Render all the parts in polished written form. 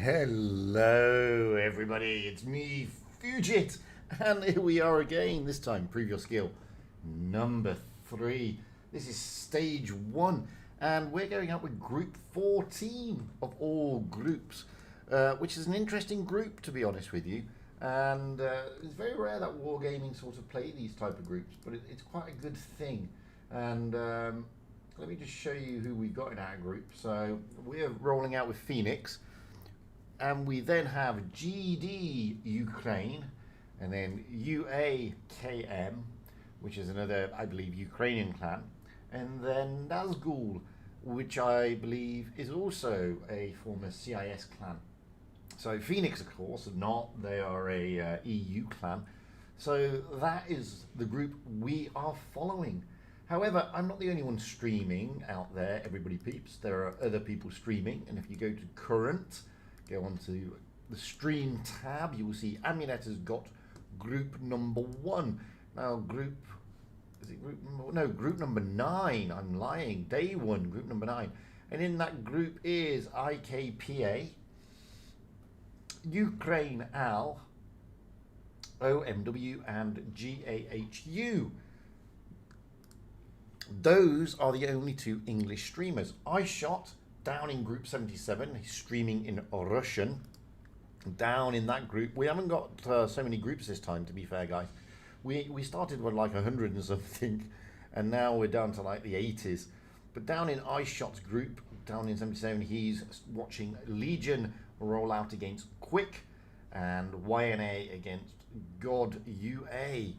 Hello everybody, it's me, Fugit, and here we are again, this time previous skill number 3. This is stage 1, and we're going out with group 14 of all groups, which is an interesting group, to be honest with you. And it's very rare that wargaming sort of play these type of groups, but it's quite a good thing. And let me just show you who we got in our group. So we're rolling out with Phoenix, and we then have GD Ukraine, and then UAKM, which is another, I believe, Ukrainian clan, and then Nazgul, which I believe is also a former CIS clan. So Phoenix, of course, are not. They are a EU clan. So that is the group we are following. However, I'm not the only one streaming out there, everybody peeps. There are other people streaming, and if you go to current, go on to the stream tab, you will see Amulet has got group number 1. Now group number 9, I'm lying, day 1, group number 9. And in that group is IKPA, Ukraine AL, OMW and GAHU. Those are the only 2 English streamers. I shot down in group 77, he's streaming in Russian. Down in that group, we haven't got so many groups this time, to be fair, guys. We started with like 100 and something, and now we're down to like the 80s. But down in iShot's group, down in 77, he's watching Legion roll out against Quick, and YNA against God UA.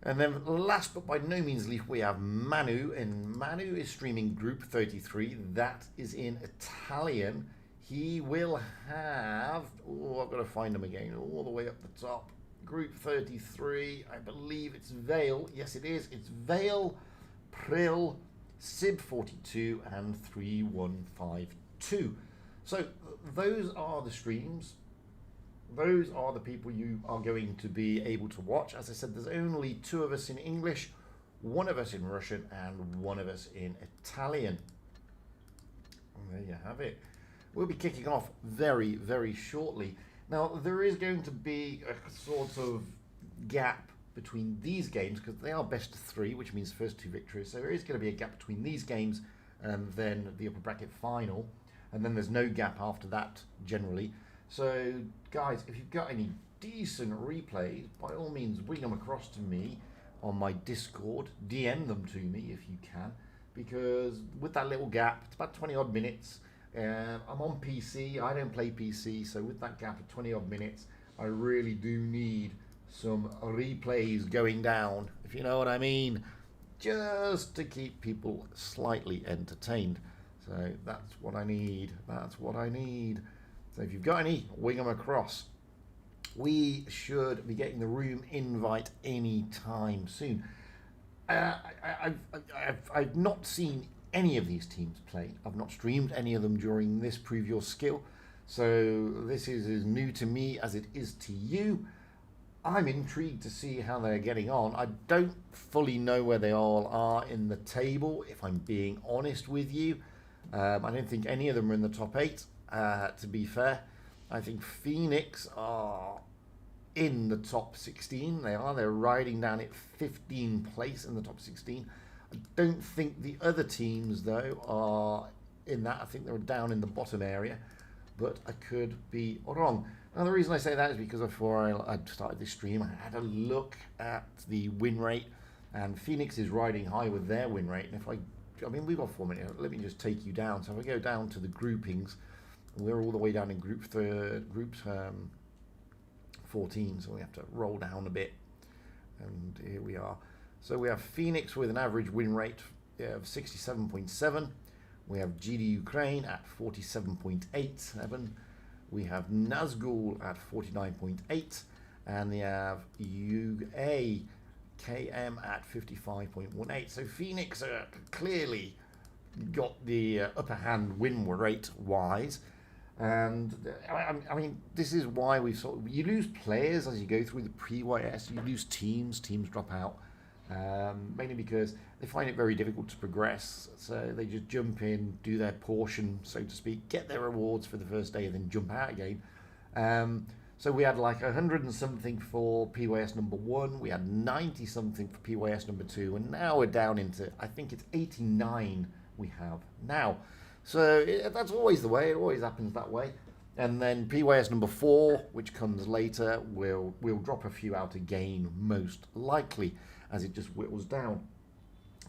And then last but by no means least, we have Manu, and Manu is streaming group 33. That is in Italian. He will have, I've got to find him again, all the way up the top. Group 33, I believe it's Vale. Yes, it is. It's Vale, Prill, Sib 42, and 3152. So those are the streams. Those are the people you are going to be able to watch. As I said, there's only 2 of us in English, 1 of us in Russian, and 1 of us in Italian. And there you have it. We'll be kicking off very, very shortly. Now, there is going to be a sort of gap between these games, because they are best of 3, which means first 2 victories. So there is going to be a gap between these games and then the upper bracket final. And then there's no gap after that, generally. So, guys, if you've got any decent replays, by all means, bring them across to me on my Discord. DM them to me if you can, because with that little gap, it's about 20 odd minutes. I'm on PC, I don't play PC, so with that gap of 20 odd minutes, I really do need some replays going down, if you know what I mean, just to keep people slightly entertained. So that's what I need. So if you've got any, wing them across. We should be getting the room invite any time soon. I've not seen any of these teams play. I've not streamed any of them during this previous skill. So this is as new to me as it is to you. I'm intrigued to see how they're getting on. I don't fully know where they all are in the table, if I'm being honest with you. I don't think any of them are in the top 8. To be fair, I think Phoenix are in the top 16. They're riding down at 15th place in the top 16. I don't think the other teams, though, are in that. I think they're down in the bottom area, but I could be wrong. Now, the reason I say that is because before I started this stream, I had a look at the win rate, and Phoenix is riding high with their win rate. And I mean, we've got 4 minutes. Let me just take you down. So if I go down to the groupings, we're all the way down in group 14, so we have to roll down a bit, and here we are. So we have Phoenix with an average win rate of 67.7. We have GD Ukraine at 47.87. We have Nazgul at 49.8, and we have UAKM at 55.18. So Phoenix clearly got the upper hand win rate wise. And I mean, this is why you lose players as you go through the pre-YS. You lose teams drop out. mainly because they find it very difficult to progress. So they just jump in, do their portion, so to speak, get their rewards for the first day, and then jump out again. So we had like 100 and something for PYS number 1, we had 90 something for PYS number 2, and now we're down into, I think it's 89 we have now. So that's always the way, it always happens that way. And then PYS number 4, which comes later, we'll drop a few out again, most likely, as it just whittles down.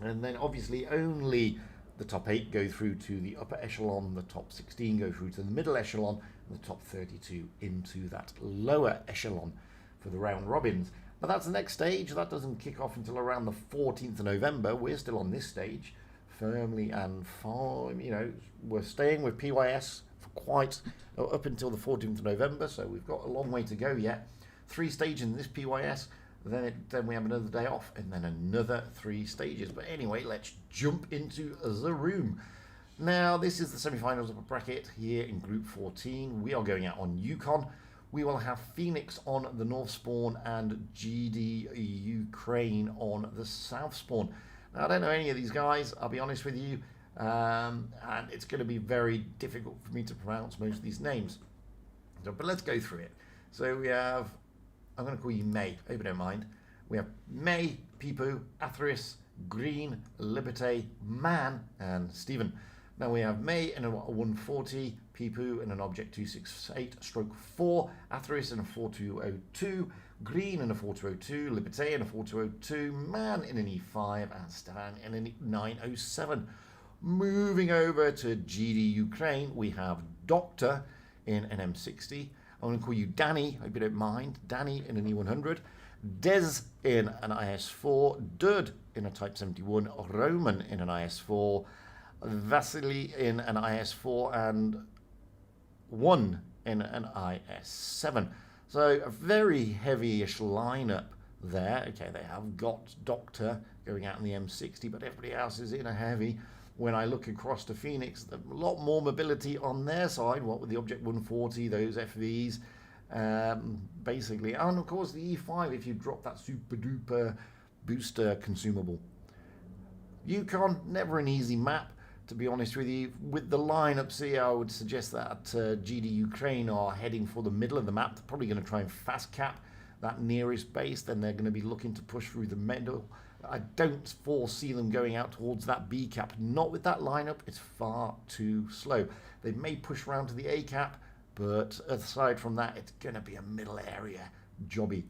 And then obviously only the top 8 go through to the upper echelon, the top 16 go through to the middle echelon, and the top 32 into that lower echelon for the round robins. But that's the next stage. That doesn't kick off until around the 14th of November. We're still on this stage, firmly and firm. You know, we're staying with PYS for quite up until the 14th of November, so we've got a long way to go yet. 3 stages in this PYS, then we have another day off, and then another 3 stages. But anyway, let's jump into the room. Now, this is the semi-finals of a bracket here in Group 14. We are going out on Yukon. We will have Phoenix on the North Spawn and GD Ukraine on the South Spawn. Now, I don't know any of these guys, I'll be honest with you, and it's going to be very difficult for me to pronounce most of these names. So, but let's go through it. So we have, I'm going to call you May, I hope you don't mind. We have May, Pipu, Atheris, Green, Liberté, Man, and Stephen. Now we have May in a 140, Pipu in an Object 268/4, Atheris in a 4202, Green in a 4202, Liberté in a 4202, Man in an E5, and Stan in a 907. Moving over to GD Ukraine, we have Doctor in an M60. I'm going to call you Danny, hope you don't mind. Danny in an E100. Des in an IS4. Dud in a Type 71. Roman in an IS4. Vasily in an IS4. And 1 in an IS7. So a very heavy-ish lineup there. Okay, they have got Doctor going out in the M60, but everybody else is in a heavy. When I look across to Phoenix, a lot more mobility on their side, what with the Object 140, those FVs, basically. And of course the E5 if you drop that super duper booster consumable. Yukon, never an easy map, to be honest with you. With the lineups here, I would suggest that GD Ukraine are heading for the middle of the map. They're probably going to try and fast cap that nearest base, then they're going to be looking to push through the middle. I don't foresee them going out towards that B cap. Not with that lineup, it's far too slow. They may push around to the A cap, but aside from that, it's going to be a middle area jobby.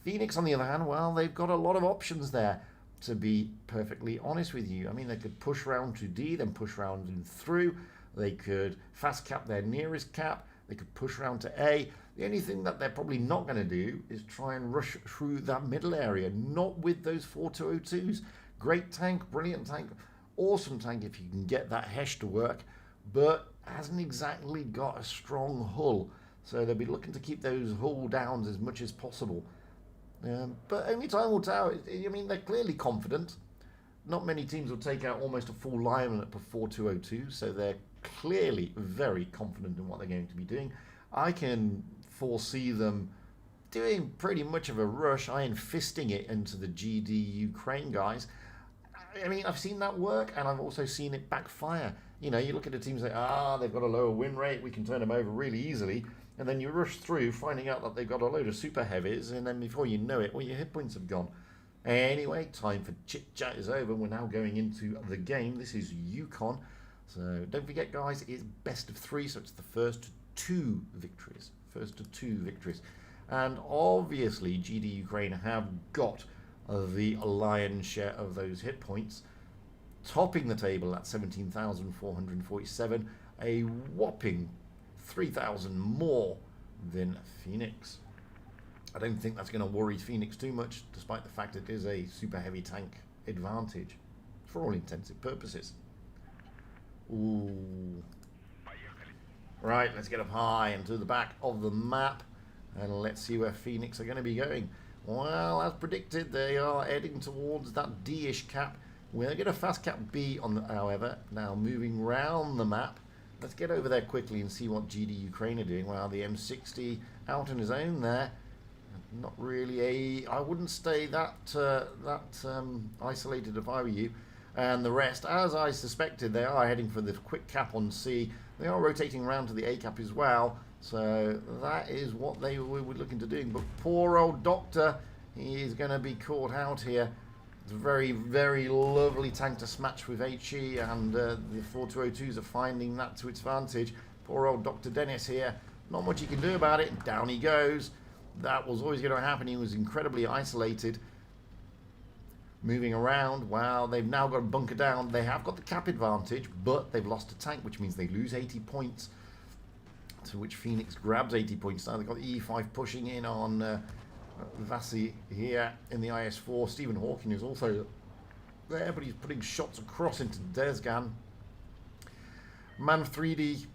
Phoenix, on the other hand, well, they've got a lot of options there, to be perfectly honest with you. I mean, they could push round to D, then push round and through. They could fast cap their nearest cap. They could push around to A. The only thing that they're probably not going to do is try and rush through that middle area. Not with those 4202s. Great tank, brilliant tank, awesome tank if you can get that Hesh to work, but hasn't exactly got a strong hull. So they'll be looking to keep those hull downs as much as possible. But only time will tell. I mean, they're clearly confident. Not many teams will take out almost a full lineup of 4202, so they're clearly very confident in what they're going to be doing. I can foresee them doing pretty much of a rush, iron fisting it into the GD Ukraine guys. I mean, I've seen that work, and I've also seen it backfire. You know, you look at the teams like, they've got a lower win rate, we can turn them over really easily, and then you rush through, finding out that they've got a load of super heavies, and then before you know it, well, your hit points have gone. Anyway, time for chit-chat is over. We're now going into the game. This is Yukon. So don't forget, guys, it's best of 3, so it's the first 2 victories. First of 2 victories. And obviously, GD Ukraine have got the lion's share of those hit points, topping the table at 17,447, a whopping 3,000 more than Phoenix. I don't think that's going to worry Phoenix too much, despite the fact it is a super heavy tank advantage for all intensive purposes. Ooh. Right, let's get up high and to the back of the map, and let's see where Phoenix are going to be going. Well, as predicted, they are heading towards that D-ish cap. We're going to fast cap B on the, however, now moving round the map. Let's get over there quickly and see what GD Ukraine are doing. Well, the M60 out on his own there. Not really I wouldn't stay isolated if I were you. And the rest, as I suspected, they are heading for the quick cap on C. They are rotating around to the A cap as well. So that is what they were looking to do. But poor old Doctor, he is going to be caught out here. It's a very, very lovely tank to smash with HE, and the 4202s are finding that to its advantage. Poor old Dr. Dennis here. Not much he can do about it. Down he goes. That was always going to happen. He was incredibly isolated. Moving around. Wow, they've now got a bunker down. They have got the cap advantage, but they've lost a tank, which means they lose 80 points. To which Phoenix grabs 80 points now. They've got the E5 pushing in on Vasi here in the IS-4. Stephen Hawking is also there, but he's putting shots across into Desgan. Man 3D,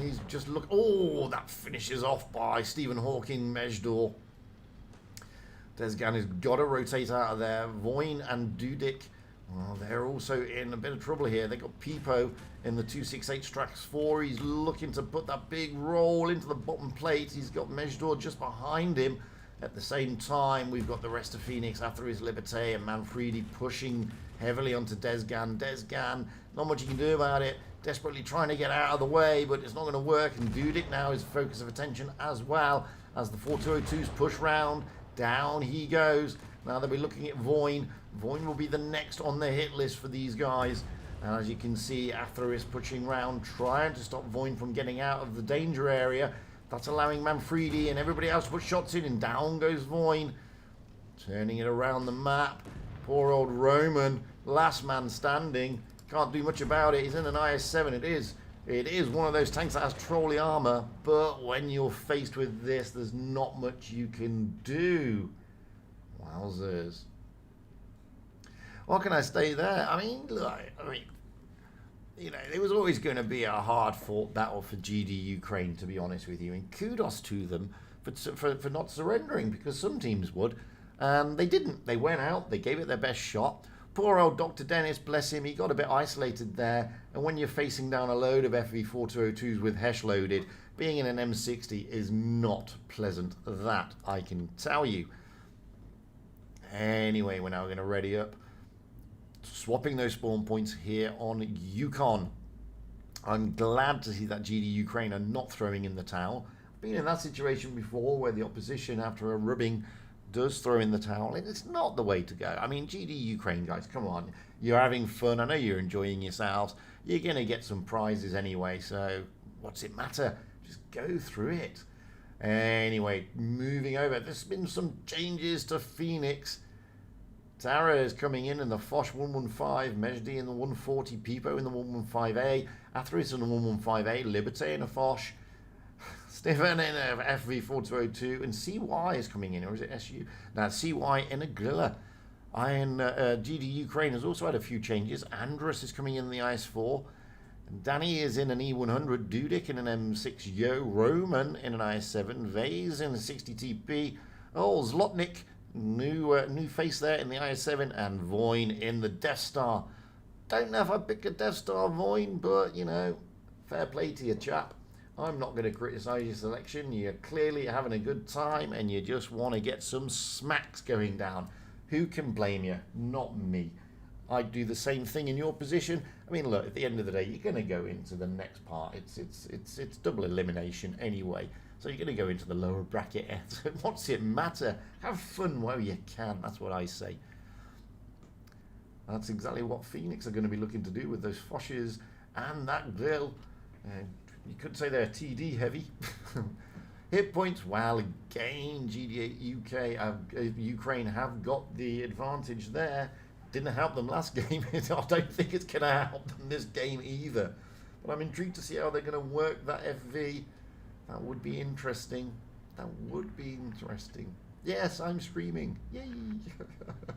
he's just oh, that finishes off by Stephen Hawking, Mejdor. Desgan has got to rotate out of there. Voin and Dudik, well, they're also in a bit of trouble here. They got Peepo in the 268 Strax 4. He's looking to put that big roll into the bottom plate. He's got Mejdor just behind him. At the same time, we've got the rest of Phoenix after his Liberté, and Manfredi pushing heavily onto Desgan. Desgan, not much you can do about it. Desperately trying to get out of the way, but it's not going to work. And Dudik now is focus of attention as well as the 4202s push round. Down he goes. Now they'll be looking at Voin. Voin will be the next on the hit list for these guys. And as you can see, Athra is pushing round, trying to stop Voin from getting out of the danger area. That's allowing Manfredi and everybody else to put shots in, and down goes Voin. Turning it around the map. Poor old Roman, last man standing. Can't do much about it. He's in an IS-7. It is one of those tanks that has trolley armor, but when you're faced with this, there's not much you can do. Wowzers. What can I say there? I mean, look, you know, it was always going to be a hard-fought battle for GD Ukraine, to be honest with you. And kudos to them for not surrendering, because some teams would. And they didn't. They went out. They gave it their best shot. Poor old Dr. Dennis, bless him, he got a bit isolated there. And when you're facing down a load of FV4202s with Hesh loaded, being in an M60 is not pleasant. That I can tell you. Anyway, we're now going to ready up. Swapping those spawn points here on Yukon. I'm glad to see that GD Ukraine are not throwing in the towel. Been in that situation before where the opposition, after a rubbing, does throw in the towel. It's not the way to go. I mean, GD Ukraine, guys, come on. You're having fun. I know you're enjoying yourselves. You're going to get some prizes anyway, so what's it matter? Just go through it. Anyway, moving over. There's been some changes to Phoenix. Tara is coming in the Foch 115, Mejdi in the 140, Peepo in the 115A, Atheris in the 115A, Liberté in a Foch, Stefan in a FV4202, and CY is coming in, or is it SU? Now, CY in a Grilla. GD Ukraine has also had a few changes. Andrus is coming in the IS-4. Danny is in an E100, Dudik in an M6 Yo, Roman in an IS-7, Vase in a 60 TP, Zlotnik, new face there in the IS-7, and Voin in the Death Star. Don't know if I pick a Death Star Voin, but, you know, fair play to you, chap. I'm not going to criticise your selection. You're clearly having a good time, and you just want to get some smacks going down. Who can blame you? Not me. I'd do the same thing in your position. I mean, look, at the end of the day, you're going to go into the next part. It's double elimination anyway. So you're going to go into the lower bracket. What's it matter? Have fun while you can. That's what I say. That's exactly what Phoenix are going to be looking to do with those Foshes and that grill. You could say they're TD heavy. Hit points, well, again, GD Ukraine have got the advantage there. Didn't help them last game. I don't think it's going to help them this game either. But I'm intrigued to see how they're going to work that FV. That would be interesting. That would be interesting. Yes, I'm streaming. Yay! I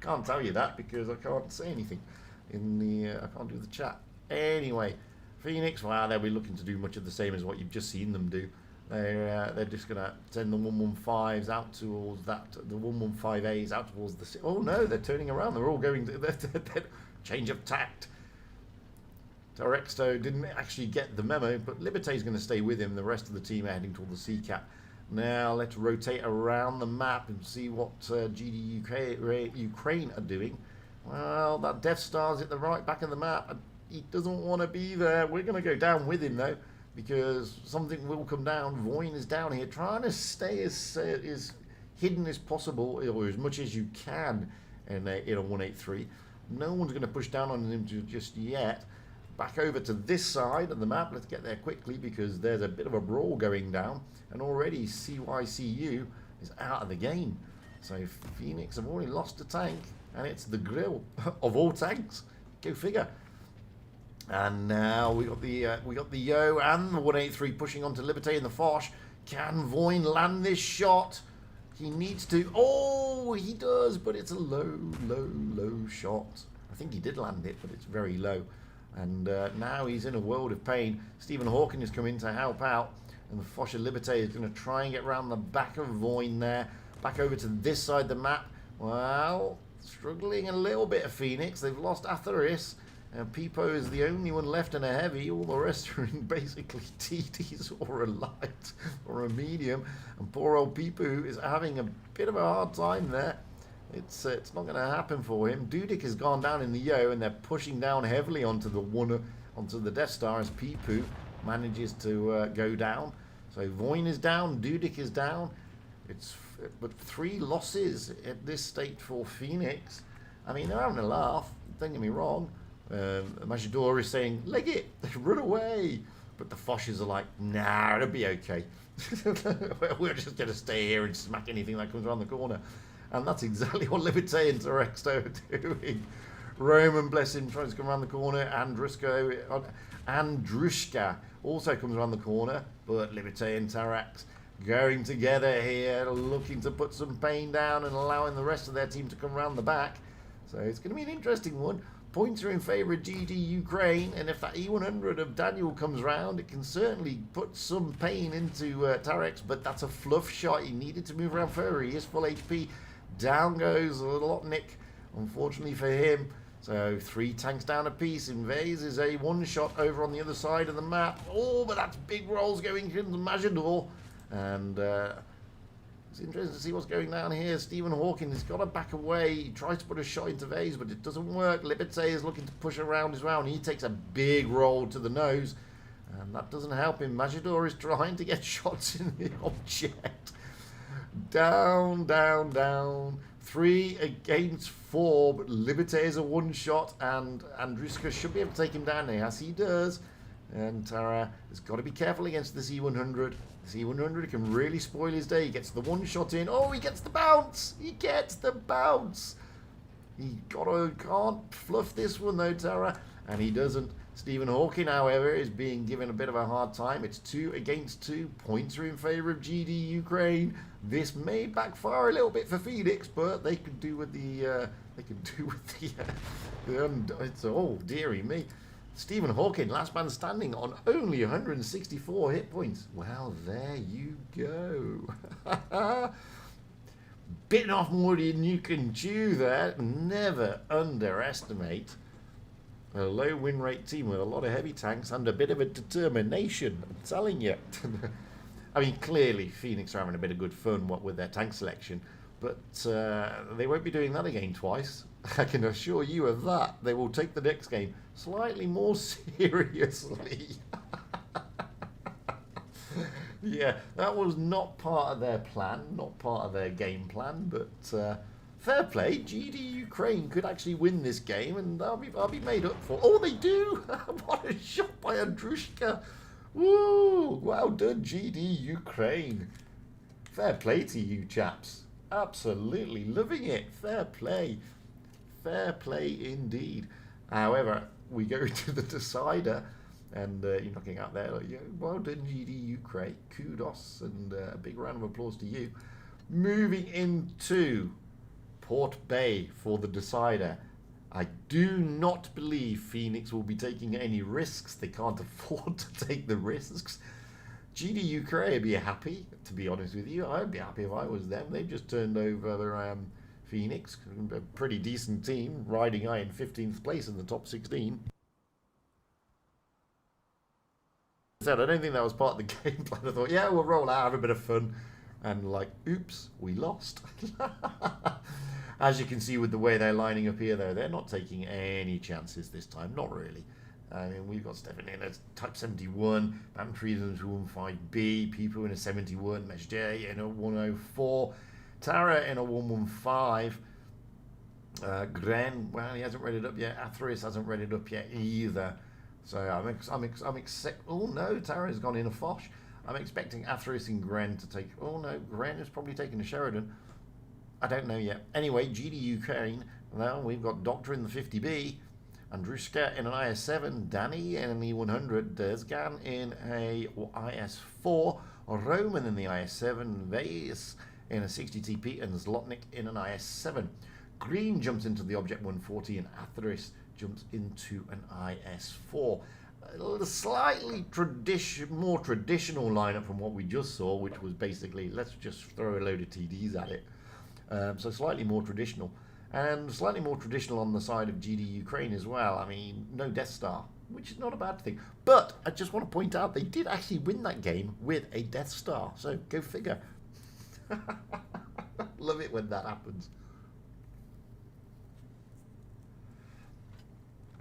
can't tell you that because I can't say anything in the. I can't do the chat. Anyway, Phoenix. Well, they'll be looking to do much of the same as what you've just seen them do. They're just going to send the 115s out towards that. The 115As out towards the. Oh no, they're turning around. They're all going to. They're change of tact. Tarexto didn't actually get the memo, but Liberté is going to stay with him. The rest of the team are heading toward the C cap. Now let's rotate around the map and see what Ukraine are doing. Well, that Death Star's at the right back of the map. He doesn't want to be there. We're going to go down with him though, because something will come down. Voin is down here trying to stay as hidden as possible, or as much as you can in a 183. No one's going to push down on him just yet. Back over to this side of the map. Let's get there quickly because there's a bit of a brawl going down. And already CYCU is out of the game. So Phoenix have already lost a tank. And it's the grill of all tanks. Go figure. And now we got the Yo and the 183 pushing onto Liberté and the Foch. Can Voin land this shot? He needs to. Oh, he does, but it's a low shot. I think he did land it, but it's very low. And now he's in a world of pain. Stephen Hawking has come in to help out. And the Foch and Liberté is going to try and get around the back of Voin there. Back over to this side of the map. Well, struggling a little bit of Phoenix. They've lost Atheris. Pipo is the only one left in a heavy. All the rest are in basically TDs or a light or a medium. And poor old Pipo is having a bit of a hard time there. It's not going to happen for him. Dudik has gone down in the Yo, and they're pushing down heavily onto the Death Star as Pipo manages to go down. So Voin is down, Dudik is down. But 3 losses at this state for Phoenix. I mean, they're having a laugh. Don't get me wrong. Majidor is saying, leg it, run away. But the Foshes are like, nah, it'll be okay. We're just going to stay here and smack anything that comes around the corner. And that's exactly what Liberté and Terexto are doing. Roman, bless him, tries to come around the corner. Andrushka also comes around the corner. But Liberté and Terex going together here, looking to put some pain down and allowing the rest of their team to come around the back. So it's going to be an interesting one. Points are in favour of GD Ukraine, and if that E100 of Daniel comes round, it can certainly put some pain into Tarex, but that's a fluff shot. He needed to move around further. He is full HP. Down goes Lotnik, unfortunately for him. So 3 tanks down a piece. Invase is a 1-shot over on the other side of the map. Oh, but that's big rolls going into Majidor. And it's interesting to see what's going down here. Stephen Hawking has got to back away. He tries to put a shot into Vase, but it doesn't work. Liberté is looking to push around as well, and he takes a big roll to the nose. And that doesn't help him. Majidor is trying to get shots in the object. Down, down, down. 3 against 4, but Liberté is a 1-shot, and Andruska should be able to take him down there, as he does. And Tara has got to be careful against this E100. This E100 can really spoil his day. He gets the 1-shot in. Oh, he gets the bounce. He gets the bounce. He can't fluff this one though, Tara. And he doesn't. Stephen Hawking, however, is being given a bit of a hard time. It's 2 against 2. Points are in favour of GD Ukraine. This may backfire a little bit for Phoenix, but they could do with the. Oh, dearie me. Stephen Hawking, last man standing on only 164 hit points. Well, there you go. Bitten off more than you can chew there. Never underestimate a low win rate team with a lot of heavy tanks and a bit of a determination. I'm telling you. I mean, clearly Phoenix are having a bit of good fun with their tank selection, but they won't be doing that again twice. I can assure you of that. They will take the next game slightly more seriously. Yeah, that was not part of their plan, not part of their game plan, but fair play. GD Ukraine could actually win this game, and I'll be made up for. Oh, they do! What a shot by Andrushka! Woo! Well done, GD Ukraine. Fair play to you chaps. Absolutely loving it. Fair play. Fair play indeed. However, we go to the decider, and you're knocking out there. Like, yeah, well done, GD Ukraine. Kudos, and a big round of applause to you. Moving into Port Bay for the decider. I do not believe Phoenix will be taking any risks. They can't afford to take the risks. GD Ukraine would be happy, to be honest with you. I'd be happy if I was them. They've just turned over Phoenix, a pretty decent team, riding high in 15th place in the top 16. I don't think that was part of the game plan. I thought, yeah, we'll roll out, have a bit of fun. and like, oops, we lost. As you can see with the way they're lining up here, though, they're not taking any chances this time. Not really. I mean, we've got Stefan in a Type 71, Manfreden's 115B, Pipo in a 71, Mesh J in a 104, Tara in a 115, Gren, well, he hasn't read it up yet. Atheris hasn't read it up yet either. So oh no, Tara's gone in a Foch. I'm expecting Atheris and Gren to take, oh no, Gren is probably taking a Sheridan. I don't know yet. Anyway, GD Ukraine, now we've got Doctor in the 50B, Andrushka in an IS-7, Danny in an E100, Desgan in a IS-4, Roman in the IS-7, Vase in a 60TP, and Zlotnik in an IS-7. Green jumps into the Object 140, and Atheris jumps into an IS-4. A slightly more traditional lineup from what we just saw, which was basically, let's just throw a load of TDs at it. So slightly more traditional. And slightly more traditional on the side of GD Ukraine as well. I mean, no Death Star, which is not a bad thing. But I just want to point out they did actually win that game with a Death Star. So go figure. Love it when that happens.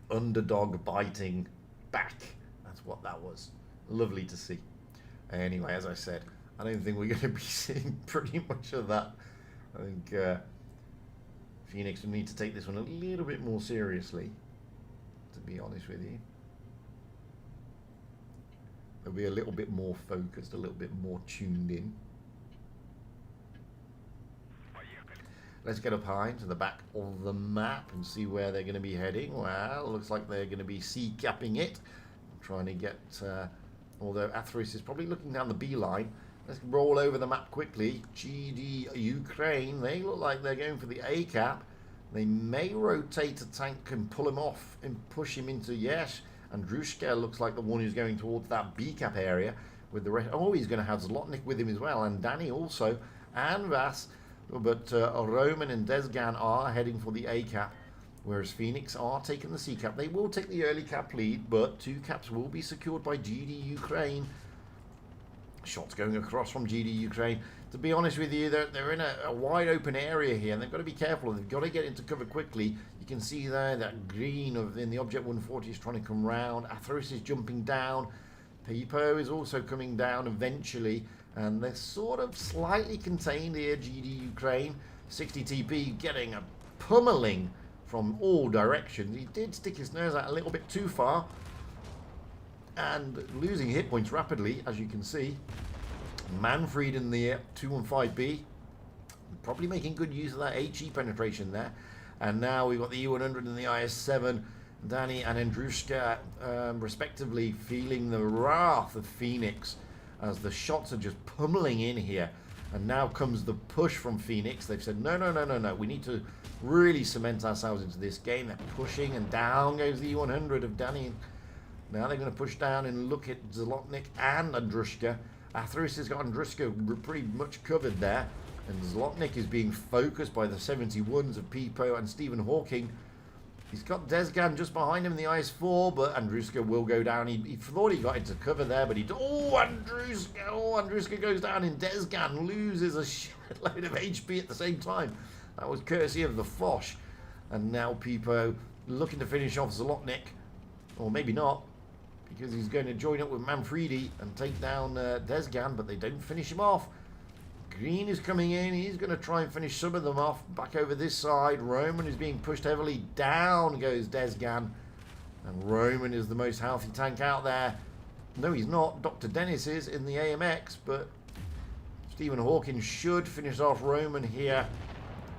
Underdog biting back. That's what that was. Lovely to see. Anyway, as I said, I don't think we're going to be seeing pretty much of that. I think Phoenix will need to take this one a little bit more seriously, to be honest with you. They'll be a little bit more focused, a little bit more tuned in. Let's get up high to the back of the map and see where they're going to be heading. Well, looks like they're going to be C-capping it. Trying to get, although Atheris is probably looking down the B line. Let's roll over the map quickly. GD Ukraine, they look like they're going for the A cap. They may rotate a tank and pull him off and push him into, yes. Andrushka looks like the one who's going towards that B cap area with the rest. Oh, he's going to have Zlotnik with him as well, and Danny also, and Vas. But Roman and Desgan are heading for the A cap, whereas Phoenix are taking the C cap. They will take the early cap lead, but 2 caps will be secured by GD Ukraine. Shots going across from GD Ukraine. To be honest with you, they're in a wide open area here, and they've got to be careful. They've got to get into cover quickly. You can see there that green in the Object 140 is trying to come round. Atheris is jumping down. Pipo is also coming down eventually, and they're sort of slightly contained here, GD Ukraine. 60 TP getting a pummeling from all directions. He did stick his nose out a little bit too far, and losing hit points rapidly, as you can see. Manfred in the 215B, probably making good use of that HE penetration there. And now we've got the E100 and the IS-7, Danny and Andrushka, respectively, feeling the wrath of Phoenix as the shots are just pummeling in here. And now comes the push from Phoenix. They've said, no, we need to really cement ourselves into this game. They're pushing, and down goes the E100 of Danny. Now they're going to push down and look at Zlotnik and Andrushka. Atheris has got Andrushka pretty much covered there. And Zlotnik is being focused by the 71s of Pipo and Stephen Hawking. He's got Desgan just behind him in the IS-4, but Andrushka will go down. He thought he got into cover there, but Andrushka goes down, and Desgan loses a shitload of HP at the same time. That was courtesy of the Foch. And now Pipo looking to finish off Zlotnik, or maybe not, because he's going to join up with Manfredi and take down Desgan, but they don't finish him off. Green is coming in. He's going to try and finish some of them off. Back over this side, Roman is being pushed heavily. Down goes Desgan, and Roman is the most healthy tank out there. No, he's not. Dr. Dennis is in the AMX, but Stephen Hawkins should finish off Roman here.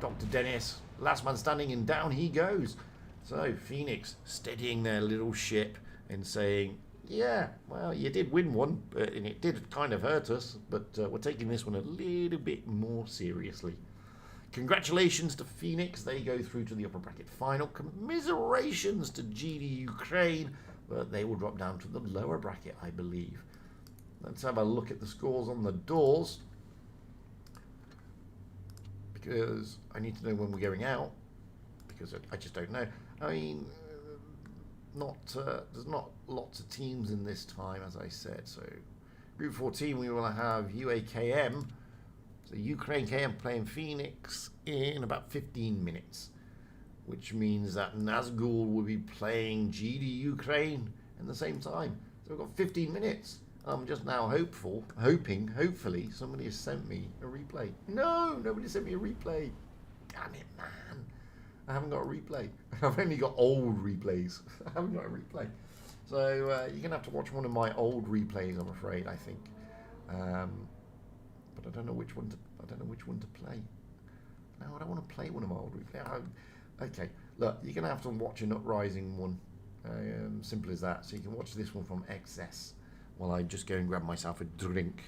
Dr. Dennis, last man standing, and down he goes. So Phoenix steadying their little ship and saying, yeah, well, you did win one, and it did kind of hurt us, but we're taking this one a little bit more seriously. Congratulations to Phoenix. They go through to the upper bracket final. Commiserations to GD Ukraine, but they will drop down to the lower bracket, I believe. Let's have a look at the scores on the doors, because I need to know when we're going out, because I just don't know. I mean, there's not lots of teams in this time, as I said. So Group 14, we will have UAKM So Ukraine KM playing Phoenix in about 15 minutes, which means that Nazgul will be playing GD Ukraine in the same time. So we've got 15 minutes. I'm just now hopefully somebody has sent me a replay. No, nobody sent me a replay. Damn it, man. I haven't got a replay. I've only got old replays. I haven't got a replay. So you're going to have to watch one of my old replays, I'm afraid, I think. But I don't know which one to play. No, I don't want to play one of my old replays. Okay, look, you're going to have to watch an Uprising one. Simple as that. So you can watch this one from XS while I just go and grab myself a drink.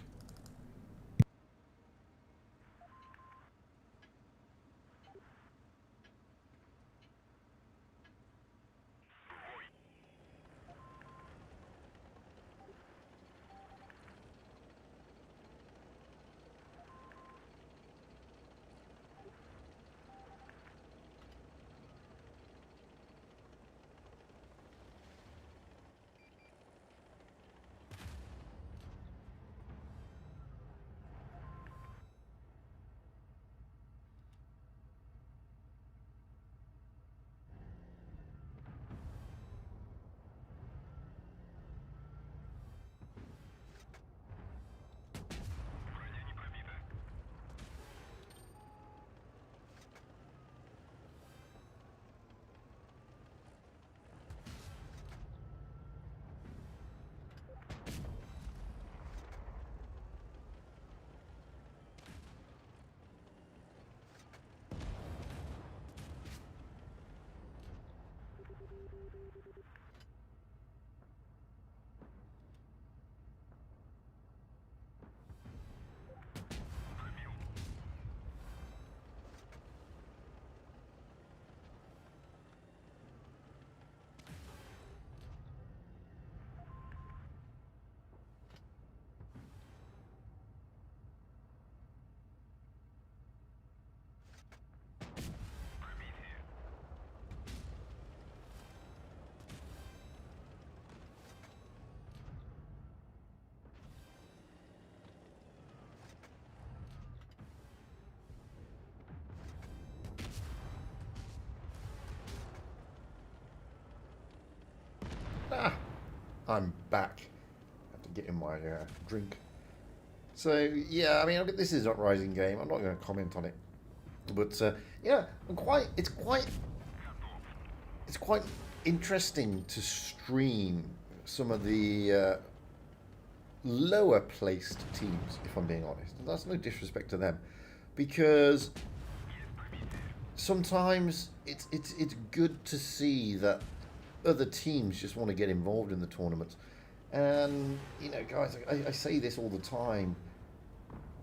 Ah, I'm back. I have to get in my drink. So yeah, I mean, this is an Uprising game. I'm not going to comment on it, but yeah, It's quite interesting to stream some of the lower placed teams, if I'm being honest. And that's no disrespect to them, because sometimes it's good to see that other teams just want to get involved in the tournament. And, you know, guys, I say this all the time.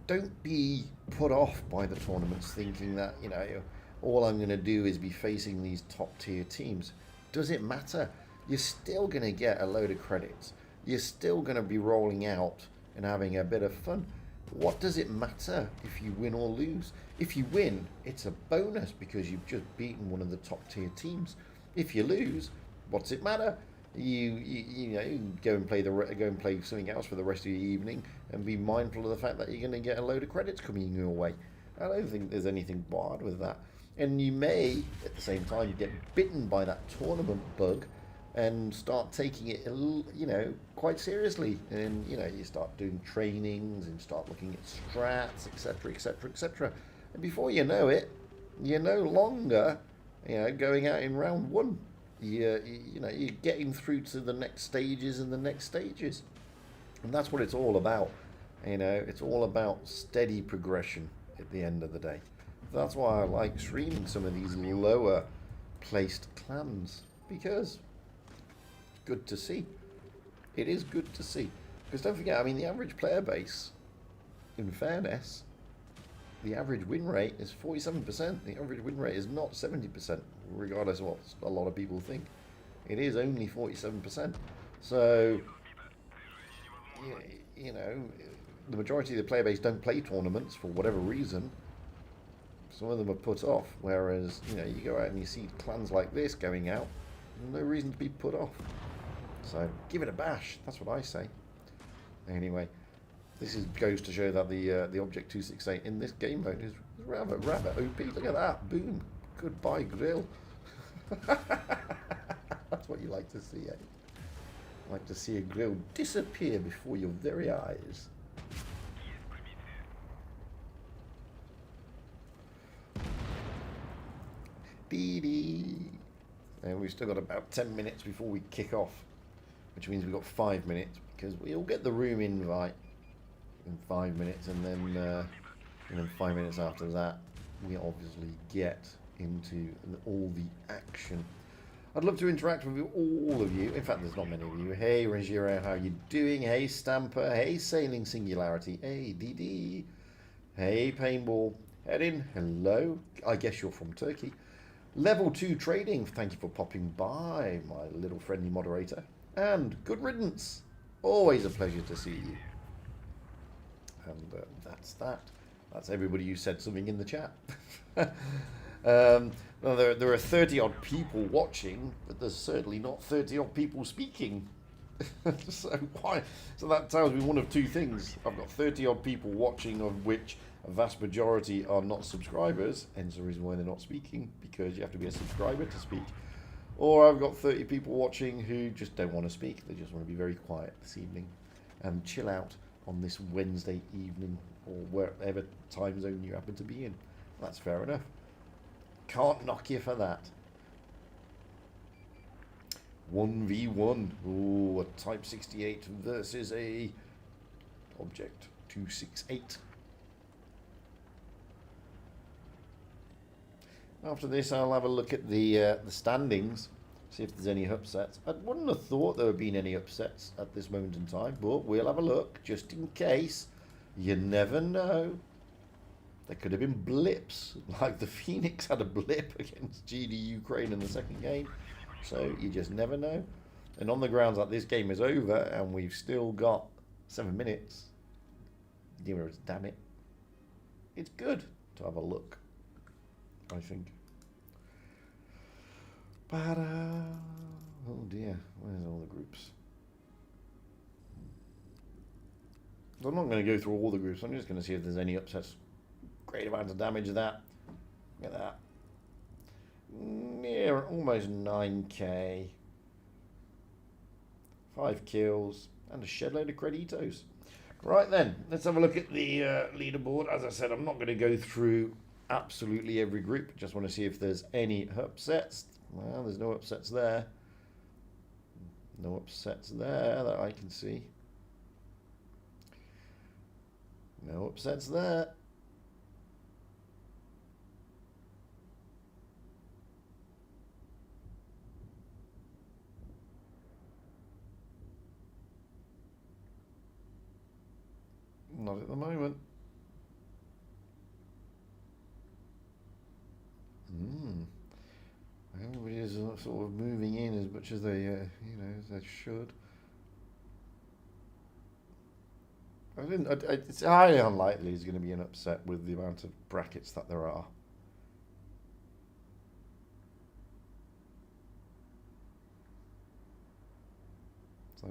Don't be put off by the tournaments thinking that, you know, all I'm going to do is be facing these top tier teams. Does it matter? You're still going to get a load of credits. You're still going to be rolling out and having a bit of fun. What does it matter if you win or lose? If you win, it's a bonus because you've just beaten one of the top tier teams. If you lose, what's it matter? You know, you go and play something else for the rest of your evening, and be mindful of the fact that you're going to get a load of credits coming your way. I don't think there's anything bad with that. And you may, at the same time, get bitten by that tournament bug, and start taking it, you know, quite seriously. And you know, you start doing trainings and start looking at strats, etc., etc., etc. And before you know it, you're no longer, you know, going out in round one. You're getting through to the next stages and the next stages, and that's what it's all about. You know, it's all about steady progression at the end of the day. That's why I like streaming some of these lower placed clans, because it's good to see. It is good to see, because don't forget, I mean, the average player base, in fairness, the average win rate is 47%. The average win rate is not 70%, regardless of what a lot of people think. It is only 47%. So, you know, the majority of the player base don't play tournaments for whatever reason. Some of them are put off, whereas, you know, you go out and you see clans like this going out, no reason to be put off. So, give it a bash. That's what I say. Anyway, This goes to show that the Object 268 in this game mode is rather OP. Look at that. Boom. Goodbye, grill. That's what you like to see, eh? Like to see a grill disappear before your very eyes. Dee. And we've still got about 10 minutes before we kick off, which means we've got 5 minutes because we'll get the room invite in 5 minutes, and then 5 minutes after that, we obviously get into all the action. I'd love to interact with all of you. In fact, there's not many of you. Hey, Rengiro, how are you doing? Hey, Stamper. Hey, Sailing Singularity. Hey, DD. Hey, Paintball. Erin, hello. I guess you're from Turkey. Level 2 Trading, thank you for popping by, my little friendly moderator. And good riddance. Always a pleasure to see you. And that's that. That's everybody who said something in the chat. Well, there are 30-odd people watching, but there's certainly not 30-odd people speaking. So why? So that tells me one of two things. I've got 30-odd people watching, of which a vast majority are not subscribers, hence the reason why they're not speaking, because you have to be a subscriber to speak. Or I've got 30 people watching who just don't want to speak. They just want to be very quiet this evening and chill out on this Wednesday evening or wherever time zone you happen to be in. That's fair enough. Can't knock you for that. 1v1. Ooh, a Type 68 versus a Object 268. After this, I'll have a look at the standings, see if there's any upsets. I wouldn't have thought there would have been any upsets at this moment in time, but we'll have a look, just in case. You never know. There could have been blips, like the Phoenix had a blip against GD Ukraine in the second game. So you just never know. And on the grounds that this game is over and we've still got 7 minutes, damn it, it's good to have a look, I think. But, oh dear, where's all the groups? I'm not going to go through all the groups, I'm just going to see if there's any upsets. Great amount of damage of that. Look at that. Near almost 9k. 5 kills and a shed load of creditos. Right then, let's have a look at the leaderboard. As I said, I'm not going to go through absolutely every group. Just want to see if there's any upsets. Well, there's no upsets there. No upsets there that I can see. No upsets there. Not at the moment. Everybody is sort of moving in as much as they, as they should. It's highly unlikely there's going to be an upset with the amount of brackets that there are. So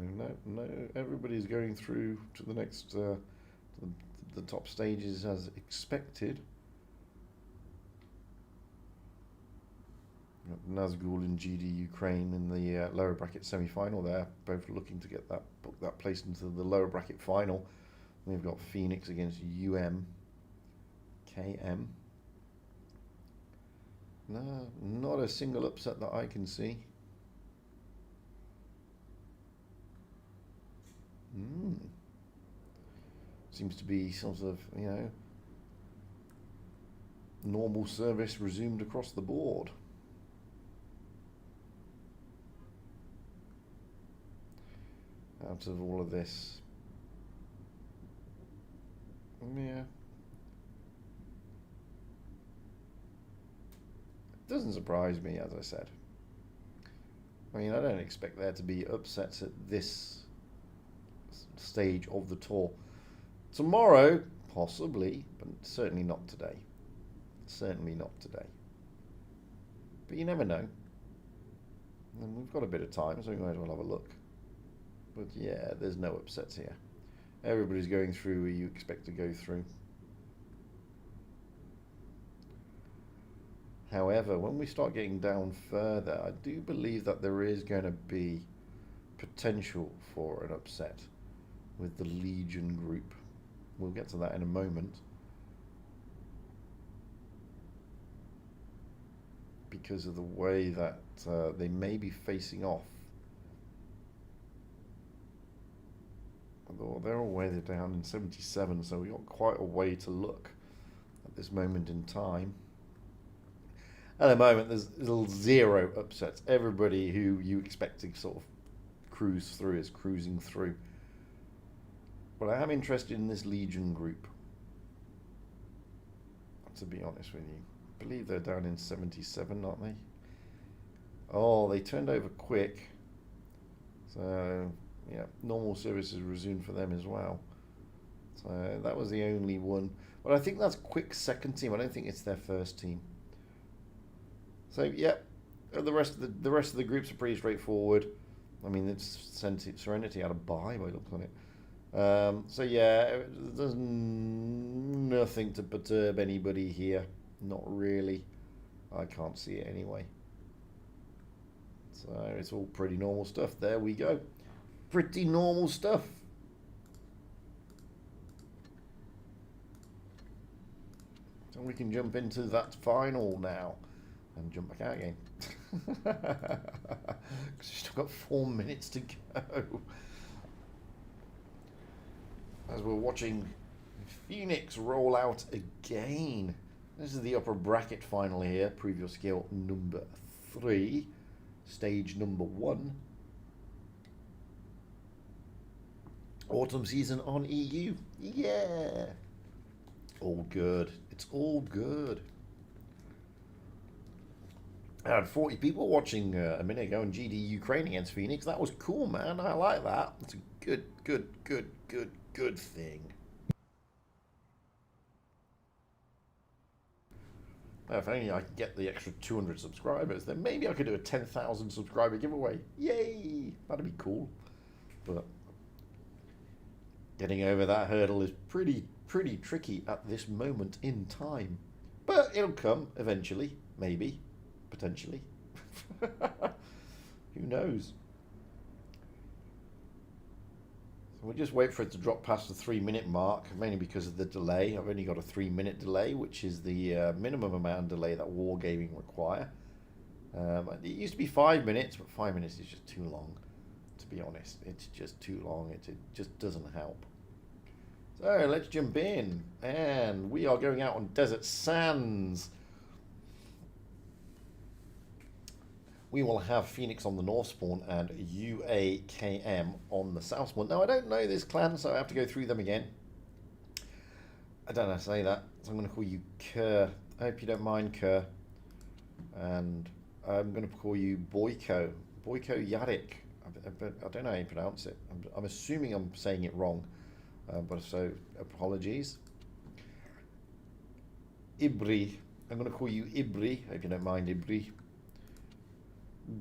no, everybody's going through to the next, the top stages as expected. Nazgul and GD Ukraine in the lower bracket semi-final there, both looking to get that placed into the lower bracket final. We've got Phoenix against KM. No, not a single upset that I can see. Seems to be sort of, normal service resumed across the board. Out of all of this, yeah, it doesn't surprise me, as I said. I mean, I don't expect there to be upsets at this stage of the tour. Tomorrow, possibly, but certainly not today. Certainly not today. But you never know. And we've got a bit of time, so we might as well have a look. But yeah, there's no upsets here. Everybody's going through where you expect to go through. However, when we start getting down further, I do believe that there is going to be potential for an upset with the Legion group. We'll get to that in a moment. Because of the way that they may be facing off. Although they're all way down in 77, so we've got quite a way to look at this moment in time. At the moment, there's little zero upsets. Everybody who you expect to sort of cruise through is cruising through. But I am interested in this Legion group, to be honest with you. I believe they're down in 77, aren't they? Oh, they turned over quick. So, yeah, normal services resumed for them as well. So that was the only one. But I think that's Quick's second team. I don't think it's their first team. So, yeah, the rest of the groups are pretty straightforward. I mean, it's Serenity had a bye by looking at it. So, yeah, there's nothing to perturb anybody here. Not really. I can't see it anyway. So it's all pretty normal stuff. There we go. Pretty normal stuff. So we can jump into that final now. And jump back out again. Because we've still got 4 minutes to go. As we're watching Phoenix roll out again. This is the upper bracket final here. Previous skill number 3. Stage number 1. Autumn season on EU. Yeah. All good. It's all good. I had 40 people watching a minute ago in GD Ukraine against Phoenix. That was cool, man. I like that. It's a good thing. If only I could get the extra 200 subscribers, then maybe I could do a 10,000 subscriber giveaway. Yay! That'd be cool. But getting over that hurdle is pretty tricky at this moment in time. But it'll come eventually, maybe. Potentially. Who knows? So we'll just wait for it to drop past the 3-minute mark, mainly because of the delay. I've only got a 3-minute delay, which is the minimum amount of delay that wargaming require. It used to be 5 minutes, but 5 minutes is just too long, to be honest. It's just too long. It just doesn't help. So let's jump in. And we are going out on Desert Sands. We will have Phoenix on the north spawn and UAKM on the south spawn. Now, I don't know this clan, so I have to go through them again. I don't know how to say that, so I'm going to call you Kerr. I hope you don't mind, Kerr. And I'm going to call you Boyko. Boyko Yarik. I don't know how you pronounce it. I'm assuming I'm saying it wrong, but so apologies. Ibri. I'm going to call you Ibri. I hope you don't mind, Ibri.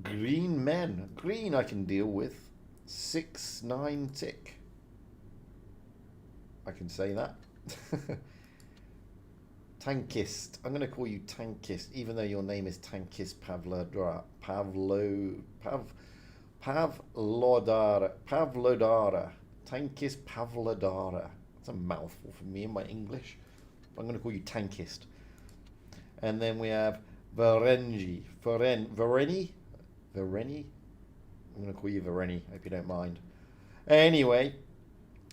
Green men. Green I can deal with. 6-9 tick. I can say that. Tankist. I'm going to call you Tankist, even though your name is Tankist Pavlodara. Pavlodara. Tankist Pavlodara. That's a mouthful for me in my English. I'm going to call you Tankist. And then we have Varenji. Vareni? Vareni? I'm going to call you Vareni, hope you don't mind. Anyway,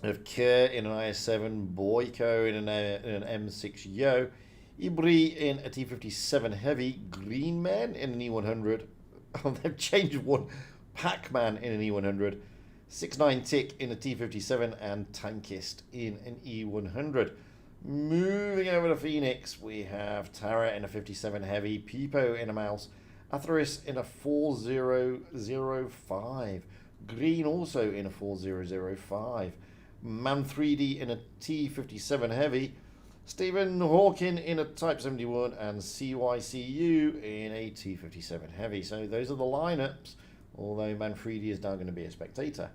I have Kerr in an IS-7, Boyko in an M6 Yo, Ibri in a T-57 Heavy, Green Man in an E100, oh, they've changed one, Pac-Man in an E100, 6-9 Tick in a T-57, and Tankist in an E100. Moving over to Phoenix, we have Tara in a 57 Heavy, Peepo in a Mouse, Atheris in a 4005, Green also in a 4005, Man3D in a T57 Heavy, Stephen Hawkin in a Type 71, and CYCU in a T57 Heavy. So those are the lineups, although Man3D is now going to be a spectator.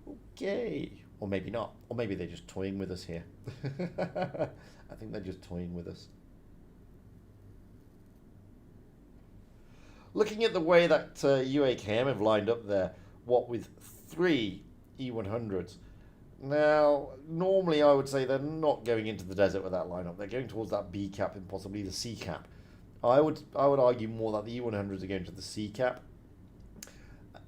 Okay, Or maybe not. Or maybe they're just toying with us here. I think they're just toying with us. Looking at the way that UAKM have lined up there, what with 3 E100s. Now, normally I would say they're not going into the desert with that lineup. They're going towards that B cap and possibly the C cap. I would argue more that the E100s are going to the C cap.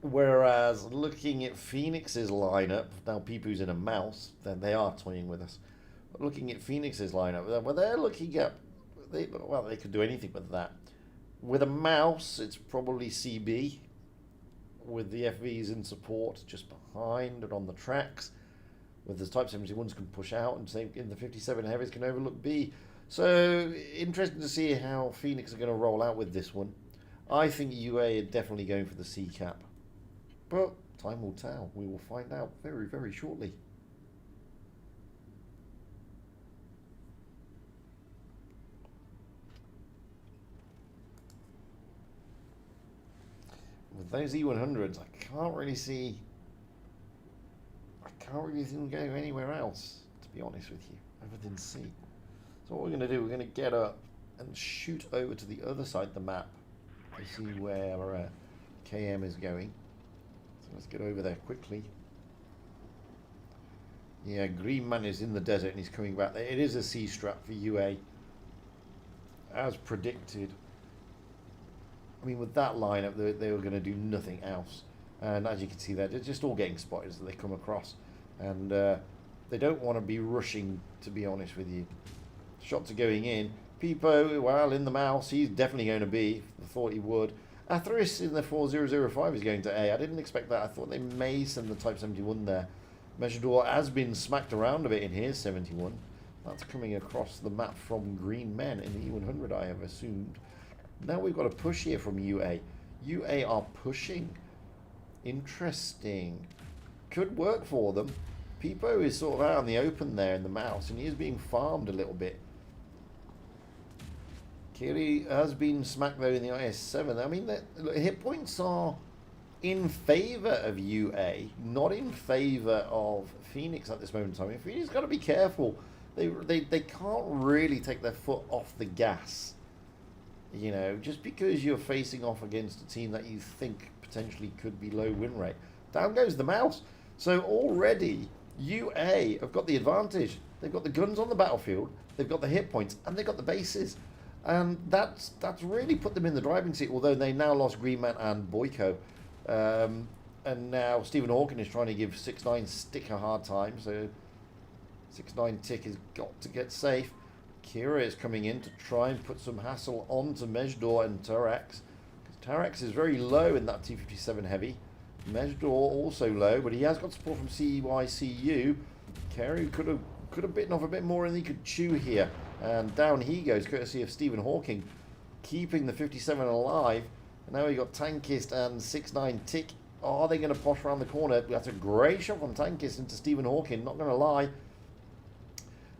Whereas looking at Phoenix's lineup, now Peepu's in a mouse, then they are toying with us. But looking at Phoenix's lineup, well, they're looking at, they could do anything with that. With a mouse, it's probably CB, with the FVs in support just behind and on the tracks. With the Type 71s can push out, and same in the 57 heavies can overlook B. So, interesting to see how Phoenix are going to roll out with this one. I think UA are definitely going for the C cap. But time will tell. We will find out very, very shortly. With those E100s, I can't really see them going anywhere else, to be honest with you, other than C. So what we're going to do, we're going to get up and shoot over to the other side of the map to see where KM is going. So let's get over there quickly. Yeah, Green Man is in the desert and he's coming back there. It is a C strap for UA, as predicted. I mean, with that lineup, they were going to do nothing else. And as you can see there, they're just all getting spotted as they come across. And they don't want to be rushing, to be honest with you. Shots are going in. Peepo, well, in the mouse, he's definitely going to be. I thought he would. Atheris in the 4005 is going to A. I didn't expect that. I thought they may send the Type 71 there. Measuredor has been smacked around a bit in his 71. That's coming across the map from Green Men in the E100, I have assumed. Now we've got a push here from UA. UA are pushing. Interesting. Could work for them. Peepo is sort of out in the open there in the mouse, and he is being farmed a little bit. Kiri has been smacked though in the IS-7. I mean, the hit points are in favour of UA, not in favour of Phoenix at this moment in time. I mean, Phoenix got to be careful. They can't really take their foot off the gas. You know, just because you're facing off against a team that you think potentially could be low win rate. Down goes the mouse. So already, UA have got the advantage. They've got the guns on the battlefield, they've got the hit points, and they've got the bases. And that's really put them in the driving seat, although they now lost Greenman and Boyko. And now Stephen Hawking is trying to give 6-9 Stick a hard time, so 6-9 Tick has got to get safe. Kira is coming in to try and put some hassle onto Mejdor and Tarax. Tarax is very low in that T57 heavy. Mejdor also low, but he has got support from CYCU. Kerry could have bitten off a bit more and he could chew here. And down he goes, courtesy of Stephen Hawking, keeping the 57 alive. And now we got Tankist and 6-9 Tick. Are they going to posh around the corner? That's a great shot from Tankist into Stephen Hawking, not going to lie.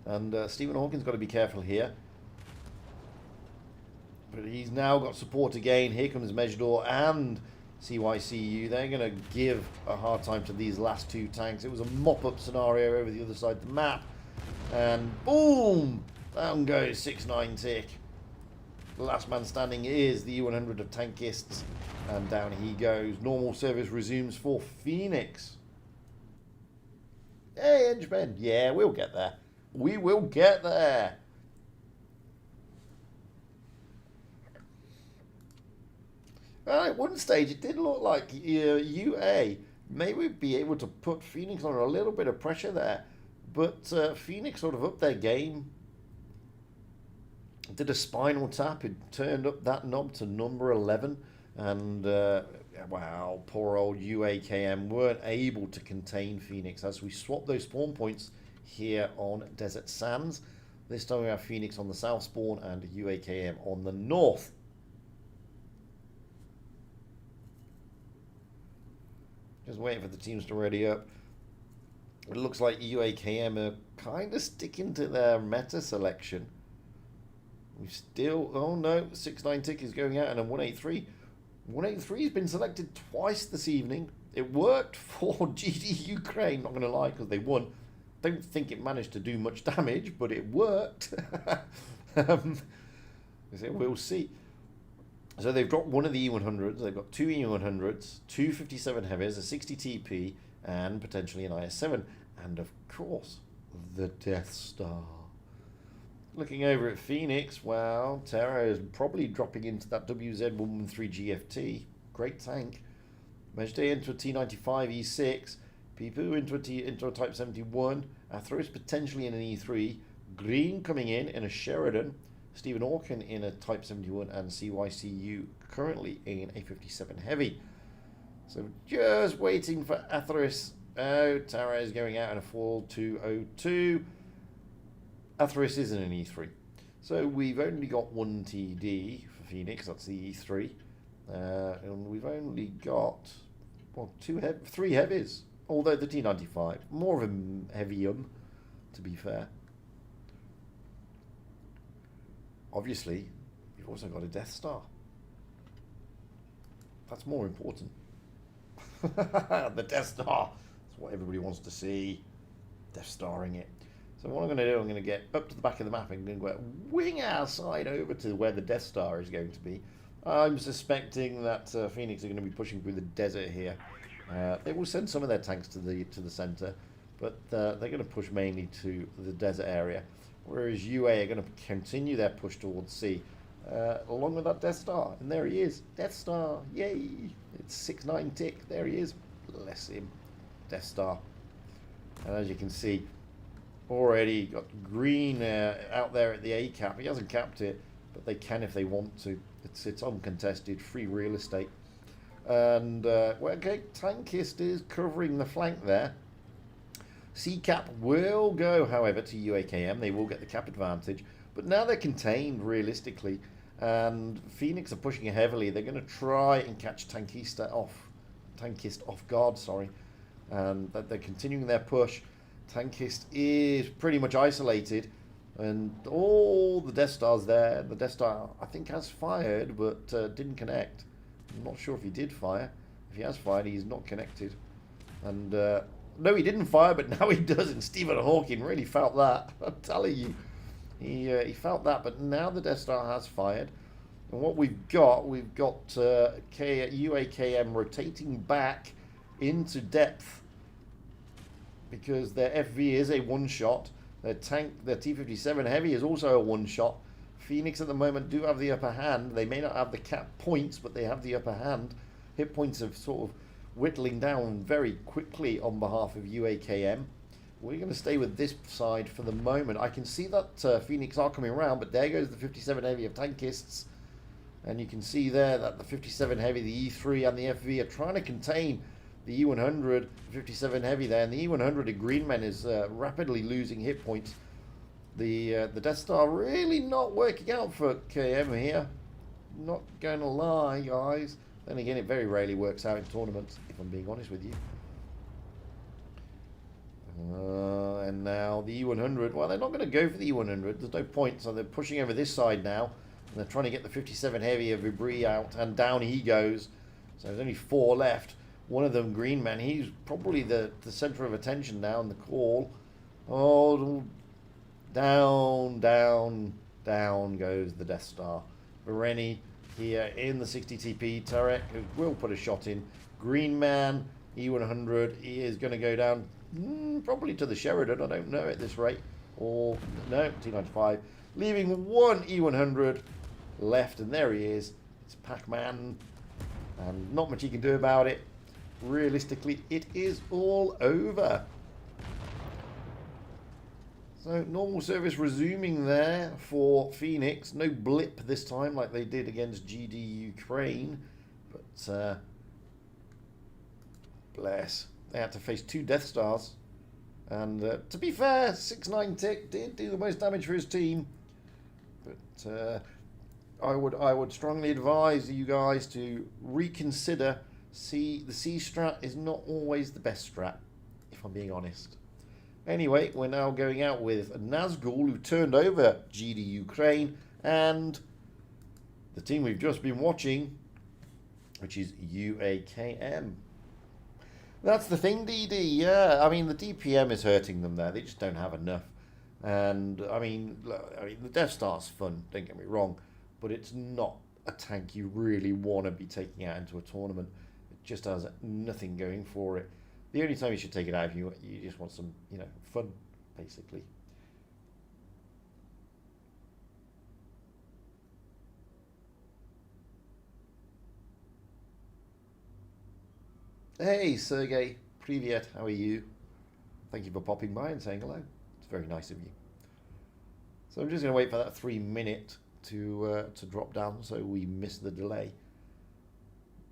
And Stephen Hawking's got to be careful here. But he's now got support again. Here comes Mejdor and CYCU. They're going to give a hard time to these last two tanks. It was a mop-up scenario over the other side of the map. And boom! Down goes 6-9 Tick. The last man standing is the E100 of Tankists. And down he goes. Normal service resumes for Phoenix. Hey, Edgemen. Yeah, we'll get there. We will get there. Well, at one stage, it did look like UA may be able to put Phoenix under a little bit of pressure there. But Phoenix sort of upped their game. Did a spinal tap. It turned up that knob to number 11. And, wow, poor old UAKM weren't able to contain Phoenix as we swap those spawn points here on Desert Sands. This time we have Phoenix on the south spawn and UAKM on the north. Just waiting for the teams to ready up. It looks like UAKM are kind of sticking to their meta selection. We've still... Oh no, 6-9 Tick is going out and a 183. 183 has been selected twice this evening It worked for GD Ukraine, not going to lie, because they won. Don't think it managed to do much damage, but it worked. So we'll see. So they've dropped one of the E100s. They've got two E100s, two 57 heavies, a 60 TP, and potentially an IS-7. And of course, the Death Star. Looking over at Phoenix, well, Terra is probably dropping into that WZ-113 GFT. Great tank. Majete into a T95 E6. Pipu into a Type 71. Athros potentially in an E3. Green coming in a Sheridan. Stephen Orkin in a Type 71. And CYCU currently in a 57 Heavy. So just waiting for Athros. Oh, Tara is going out in a 4202. Athros is in an E3. So we've only got one TD for Phoenix. That's the E3. And we've only got three heavies. Although the T95, more of a heavium, to be fair. Obviously, you've also got a Death Star. That's more important. The Death Star. That's what everybody wants to see. Death Starring it. So what I'm going to do, I'm going to get up to the back of the map and I'm going to wing our side over to where the Death Star is going to be. I'm suspecting that Phoenix are going to be pushing through the desert here. They will send some of their tanks to the center, but they're going to push mainly to the desert area, whereas UA are going to continue their push towards C, along with that Death Star. And there he is, Death Star, yay! It's 6-9 tick, there he is, bless him, Death Star. And as you can see, already got green out there at the A cap. He hasn't capped it, but they can if they want to. It's uncontested, free real estate. And, well, okay, Tankist is covering the flank there. C-cap will go, however, to UAKM. They will get the cap advantage. But now they're contained, realistically. And Phoenix are pushing heavily. They're going to try and catch Tankist off guard, sorry. And they're continuing their push. Tankist is pretty much isolated. And all the Death Stars there. The Death Star, I think, has fired, but didn't connect. I'm not sure if he did fire. If he has fired, he's not connected. And, no, he didn't fire, but now he does. And Stephen Hawking really felt that. I'm telling you. He felt that, but now the Death Star has fired. And what we've got UAKM rotating back into depth. Because their FV is a one-shot. Their T-57 Heavy is also a one-shot. Phoenix at the moment do have the upper hand. They may not have the cap points, but they have the upper hand. Hit points are sort of whittling down very quickly on behalf of UAKM. We're going to stay with this side for the moment. I can see that Phoenix are coming around, but there goes the 57 Heavy of Tankists. And you can see there that the 57 Heavy, the E3 and the FV are trying to contain the E100, 57 Heavy there. And the E100 of Greenmen is rapidly losing hit points. The Death Star really not working out for KM here. Not going to lie, guys. Then again, it very rarely works out in tournaments, if I'm being honest with you. And now the E100. Well, they're not going to go for the E100. There's no point, so they're pushing over this side now. And they're trying to get the 57 Heavy of Vibri out, and down he goes. So there's only 4 left. One of them, Green Man, he's probably the center of attention now in the call. Oh, down, down, down goes the Death Star. Bereni here in the 60 TP turret, who will put a shot in. Green Man, E100, he is going to go down probably to the Sheridan, I don't know at this rate. Or, no, T95. Leaving one E100 left, and there he is. It's Pac-Man, and not much he can do about it. Realistically, it is all over. So, normal service resuming there for Phoenix. No blip this time like they did against GD Ukraine. But, bless. They had to face 2 Death Stars. And, to be fair, 6-9 tick did do the most damage for his team. But, I would strongly advise you guys to reconsider. The C strat is not always the best strat, if I'm being honest. Anyway, we're now going out with Nazgul, who turned over GD Ukraine, and the team we've just been watching, which is UAKM. That's the thing, DD. Yeah, I mean the DPM is hurting them there. They just don't have enough. And I mean, the Death Star's fun. Don't get me wrong, but it's not a tank you really want to be taking out into a tournament. It just has nothing going for it. The only time you should take it out if you just want some fun, basically. Hey, Sergey. Privyet. How are you? Thank you for popping by and saying hello. It's very nice of you. So I'm just going to wait for that 3 minute to drop down so we miss the delay.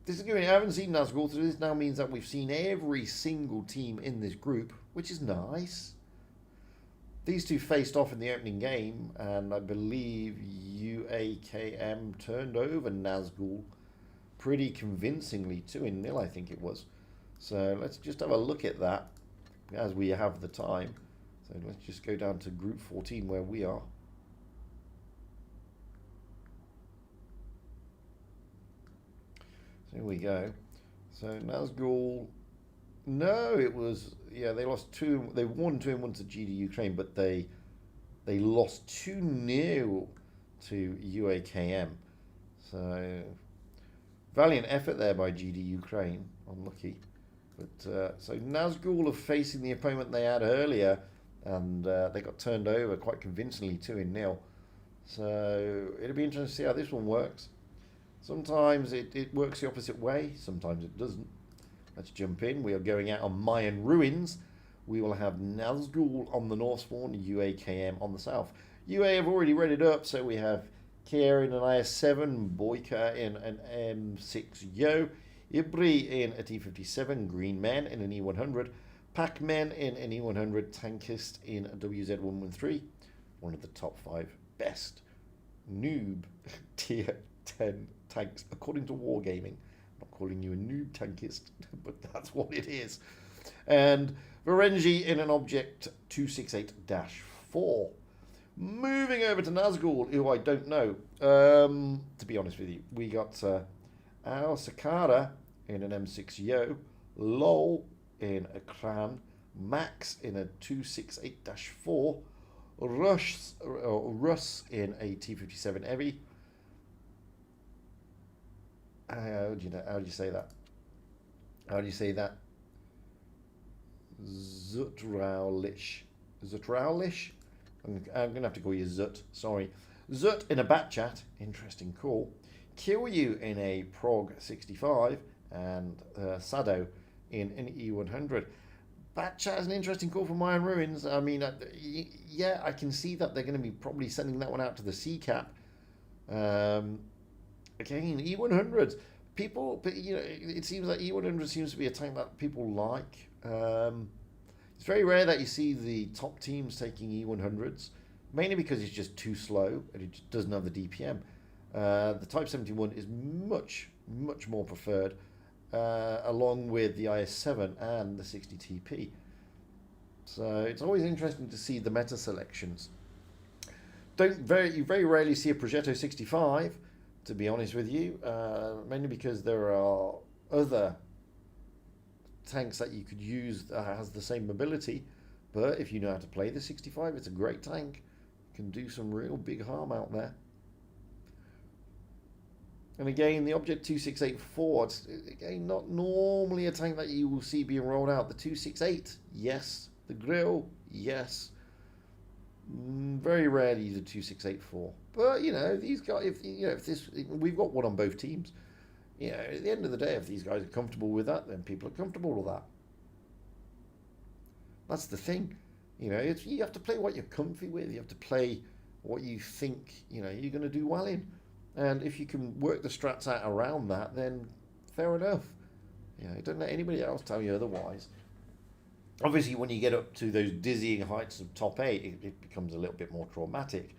This is good. I haven't seen Nazgul, so this now means that we've seen every single team in this group, which is nice. These two faced off in the opening game, and I believe UAKM turned over Nazgul pretty convincingly, 2-0 I think it was. So let's just have a look at that as we have the time. So let's just go down to Group 14 where we are. So here we go. So Nazgul, no, it was, yeah, they lost they won 2-1 to GD Ukraine, but they lost 2-0 to UAKM. So valiant effort there by GD Ukraine, unlucky. But so Nazgul are facing the opponent they had earlier, and they got turned over quite convincingly 2-0. So it'll be interesting to see how this one works. Sometimes it works the opposite way, sometimes it doesn't. Let's jump in. We are going out on Mayan Ruins. We will have Nazgul on the north spawn, UAKM on the south. UA have already read it up, so we have Kier in an IS-7, Boyka in an M6 Yo, Ibri in a T-57, Green Men in an E100, Pac-Men in an E100, Tankist in a WZ-113, one of the top 5 best noob tier 10 tanks, according to Wargaming. I'm not calling you a noob tankist, but that's what it is. And Varengi in an Object 268-4. Moving over to Nazgul, who I don't know, to be honest with you. We got Al Sakara in an M6 Yo, Lol in a Kran, Max in a 268-4, Russ in a T-57 Heavy. How do you say that? How do you say that? Zutraulish. Zutraulish? I'm going to have to call you Zut. Sorry. Zut in a Batchat. Interesting call. Kiryu in a Prog 65. And Sado in an E100. Batchat is an interesting call for Mayan Ruins. I mean, yeah, I can see that they're going to be probably sending that one out to the CCAP. Again, E100s. People, but it seems like E100 seems to be a tank that people like. It's very rare that you see the top teams taking E100s, mainly because it's just too slow and it just doesn't have the DPM. The Type 71 is much more preferred, along with the IS-7 and the 60 TP. So it's always interesting to see the meta selections. You very rarely see a Progetto 65. To be honest with you, mainly because there are other tanks that you could use that has the same mobility, but if you know how to play the 65, it's a great tank. Can do some real big harm out there. And again, the Object 2684, it's again not normally a tank that you will see being rolled out. The 268, yes. The Grill, yes. Very rarely the 2684. But these guys, we've got one on both teams. At the end of the day, if these guys are comfortable with that, then people are comfortable with that. That's the thing. You have to play what you're comfy with. You have to play what you think you're going to do well in. And if you can work the strats out around that, then fair enough. Don't let anybody else tell you otherwise. Obviously, when you get up to those dizzying heights of top 8, it becomes a little bit more traumatic.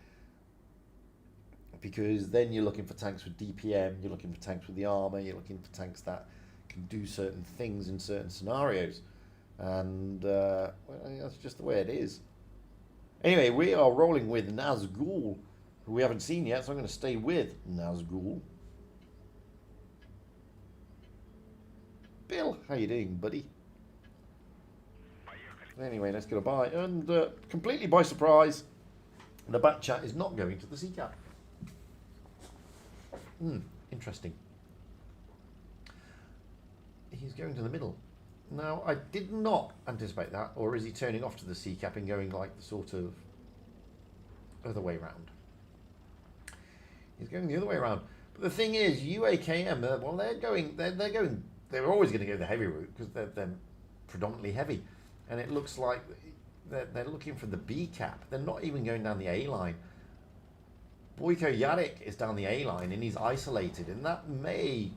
Because then you're looking for tanks with DPM, you're looking for tanks with the armor, you're looking for tanks that can do certain things in certain scenarios. And that's just the way it is. Anyway, we are rolling with Nazgul, who we haven't seen yet, so I'm going to stay with Nazgul. Bill, how you doing, buddy? Anyway, let's get a buy. And completely by surprise, the back chat is not going to the C cap. Interesting. He's going to the middle. Now, I did not anticipate that. Or is he turning off to the C cap and going like the sort of other way round? He's going the other way around. But the thing is, UAKM, well, they're always going to go the heavy route because they're predominantly heavy. And it looks like they're looking for the B cap. They're not even going down the A line. Boyko Yarek is down the A line and he's isolated. And that may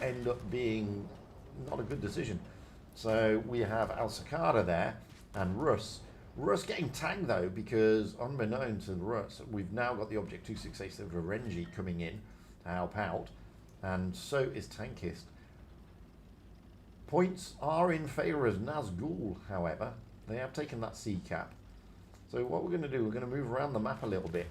end up being not a good decision. So we have Al Sakara there and Russ. Russ getting tagged though, because unbeknown to Russ, we've now got the Object 268 of Renji coming in to help out, and so is Tankist. Points are in favour of Nazgul, however. They have taken that C cap. So what we're going to do, we're going to move around the map a little bit,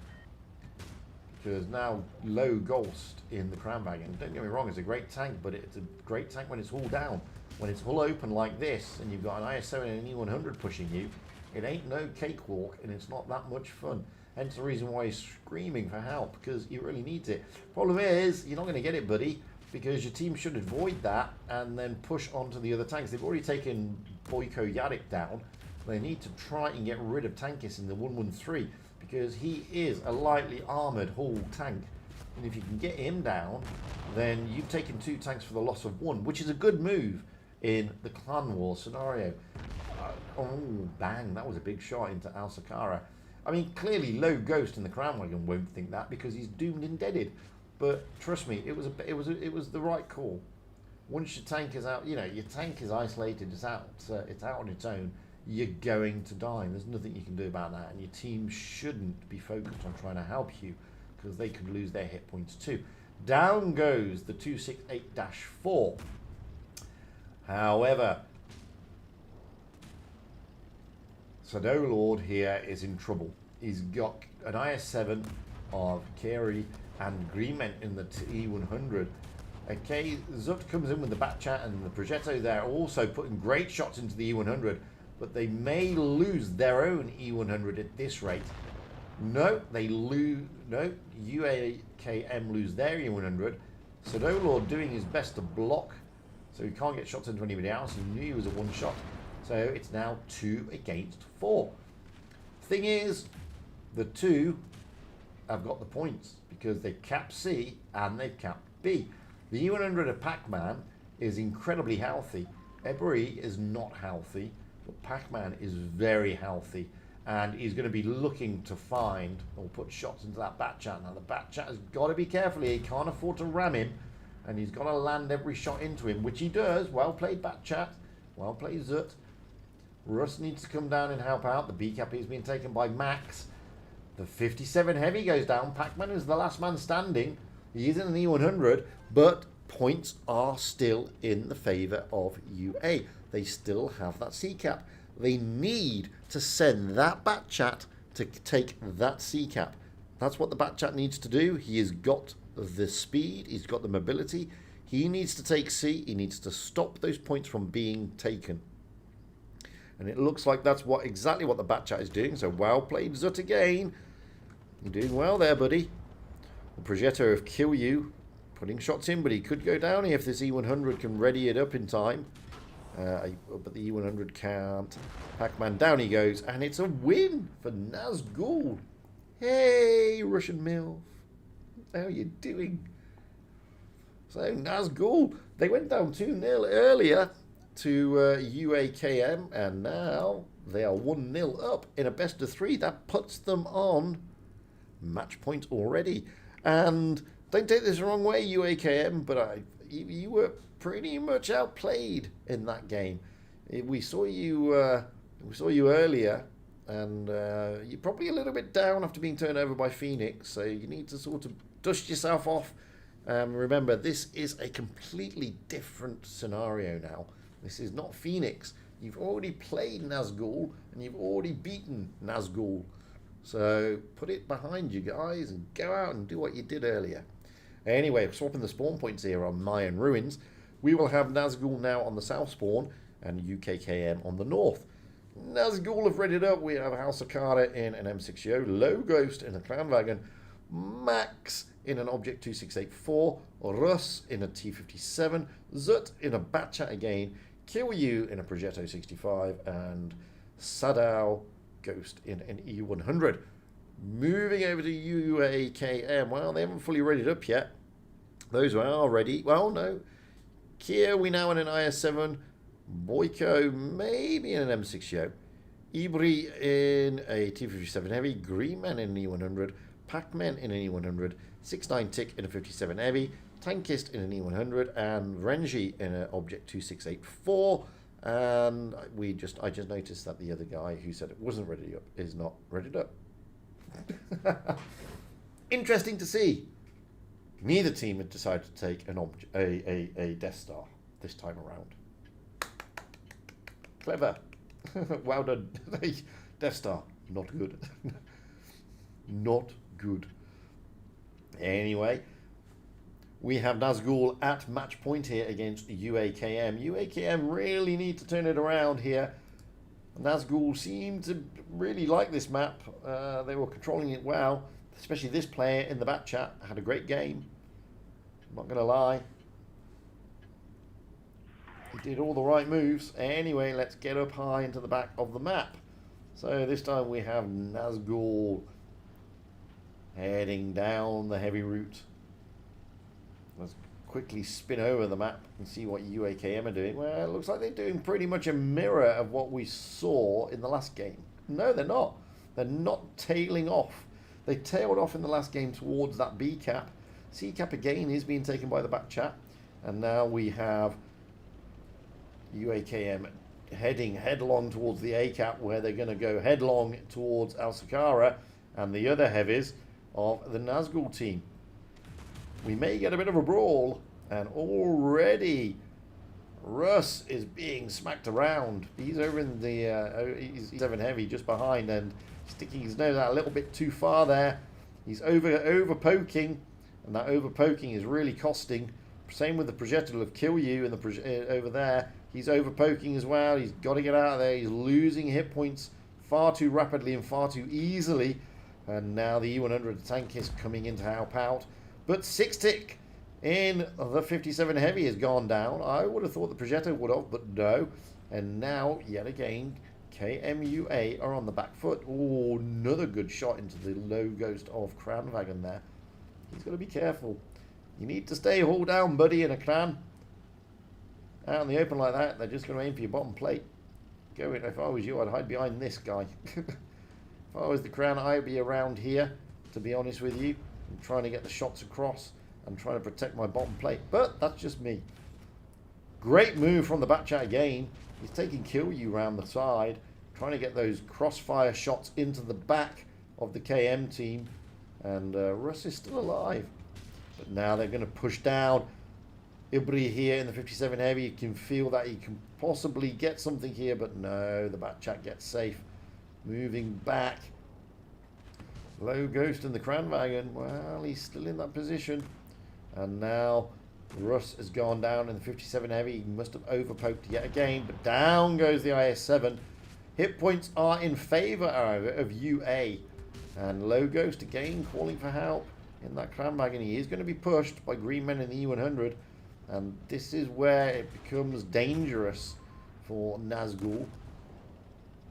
because now low Ghost in the Crown Wagon. Don't get me wrong, it's a great tank, but it's a great tank when it's all down. When it's all open like this, and you've got an IS-7 and an E100 pushing you, it ain't no cakewalk, and it's not that much fun. Hence the reason why he's screaming for help, because he really needs it. Problem is, you're not going to get it, buddy, because your team should avoid that and then push onto the other tanks. They've already taken Boyko Yarek down. They need to try and get rid of Tankist in the 113, because he is a lightly armoured hull tank. And if you can get him down, then you've taken 2 tanks for the loss of 1, which is a good move in the Clan War scenario. Oh, bang, that was a big shot into Al Sakara. I mean, clearly low Ghost in the Crown Wagon won't think that because he's doomed and deaded. But trust me, it was the right call. Once your tank is out, you know, your tank is isolated, it's out on its own, you're going to die. And there's nothing you can do about that. And your team shouldn't be focused on trying to help you, because they could lose their hit points too. Down goes the 268-4. However, Shadow Lord here is in trouble. He's got an IS-7 of Keri and Greenment in the E100. Okay, Zut comes in with the back chat and the Progetto there, also putting great shots into the E100, but they may lose their own E100 at this rate. No, they lose. No, UAKM lose their E100. Shadow Lord doing his best to block, so he can't get shots into anybody else. He knew he was a one shot. So it's now 2 against 4. Thing is, the 2 have got the points because they've capped C and they've capped B. The E100 of Pac-Man is incredibly healthy. Ebery is not healthy, but Pac-Man is very healthy. And he's going to be looking to find or put shots into that bat chat. Now the bat chat has got to be careful here. He can't afford to ram him. And he's got to land every shot into him, which he does. Well played bat chat. Well played Zut. Russ needs to come down and help out. The B cap is being taken by Max. The 57 heavy goes down. Pac-Man is the last man standing. He is in an E100, but points are still in the favour of UA. They still have that C cap. They need to send that bat chat to take that C cap. That's what the bat chat needs to do. He has got the speed. He's got the mobility. He needs to take C. He needs to stop those points from being taken. And it looks like that's exactly what the bat chat is doing. So well played, Zut again. You're doing well there, buddy. The Progetto of Kill You, putting shots in, but he could go down if this E100 can ready it up in time. But the E100 can't. Pac-Man, down he goes, and it's a win for Nazgul. Hey, Russian MILF. How are you doing? So Nazgul, they went down 2-0 earlier to UAKM, and now they are 1-0 up in a best of 3. That puts them on match point already. And don't take this the wrong way, UAKM, but you were pretty much outplayed in that game. We saw you earlier, and you're probably a little bit down after being turned over by Phoenix, so you need to sort of dust yourself off. Remember, this is a completely different scenario now. This is not Phoenix. You've already played Nazgul, and you've already beaten Nazgul. So put it behind you guys and go out and do what you did earlier. Anyway, swapping the spawn points here on Mayan Ruins. We will have Nazgul now on the south spawn and UKKM on the north. Nazgul have readied up. We have House Akara in an M60, Low Ghost in a Clown Wagon, Max in an Object 2684, Russ in a T57, Zut in a Batchat again, Kiryu in a Progetto 65, and Sadao Ghost in an E100. Moving over to UAKM. Well, they haven't fully readied up yet. Those who are ready, well, no. Kia, we now in an IS7. Boyko, maybe in an M60. Ibri in a T57 Heavy. Greenman in an E100. Pac-Man in an E100. 6-9 Tick in a 57 Heavy. Tankist in an E100. And Renji in an Object 2684. And I just noticed that the other guy who said it wasn't ready up is not ready up. Interesting to see. Neither team had decided to take a Death Star this time around. Clever. Well done. Death Star. Not good. Not good. Anyway, we have Nazgul at match point here against UAKM. UAKM really need to turn it around here. Nazgul seemed to really like this map. They were controlling it well. Especially this player in the back chat had a great game. I'm not going to lie. He did all the right moves. Anyway, let's get up high into the back of the map. So this time we have Nazgul heading down the heavy route. Let's quickly spin over the map and see what UAKM are doing. Well, it looks like they're doing pretty much a mirror of what we saw in the last game. No, they're not. They're not tailing off. They tailed off in the last game towards that B cap. C cap again is being taken by the back chat. And now we have UAKM heading headlong towards the A cap, where they're going to go headlong towards Al Sakara and the other heavies of the Nazgul team. We may get a bit of a brawl, and already Russ is being smacked around. He's over in the he's 7 heavy just behind and sticking his nose out a little bit too far there. He's over poking, and that over poking is really costing. Same with the projectile of Kill You and the over there. He's over poking as well. He's got to get out of there. He's losing hit points far too rapidly and far too easily. And now the E100 tank is coming in to help out. But 6 Tick in the 57 heavy has gone down. I would have thought the projectile would have, but no. And now, yet again, KMUA are on the back foot. Oh, another good shot into the low ghost of Kranwagen there. He's got to be careful. You need to stay hauled down, buddy, in a Kran. Out in the open like that, they're just going to aim for your bottom plate. Go in. If I was you, I'd hide behind this guy. If I was the Kran, I'd be around here, to be honest with you. I'm trying to get the shots across. I'm trying to protect my bottom plate. But that's just me. Great move from the back chat again. He's taking Kill You around the side, trying to get those crossfire shots into the back of the KM team. And Russ is still alive. But now they're going to push down. Ibri here in the 57 heavy. You can feel that he can possibly get something here, but no, the back chat gets safe. Moving back. Low Ghost in the Kranwagen. Well, he's still in that position. And now Russ has gone down in the 57 heavy. He must have overpoked yet again, but down goes the IS-7. Hit points are in favour, however, of UA. And Low Ghost again calling for help in that Kranwagen. He is going to be pushed by Green Men in the E100. And this is where it becomes dangerous for Nazgul.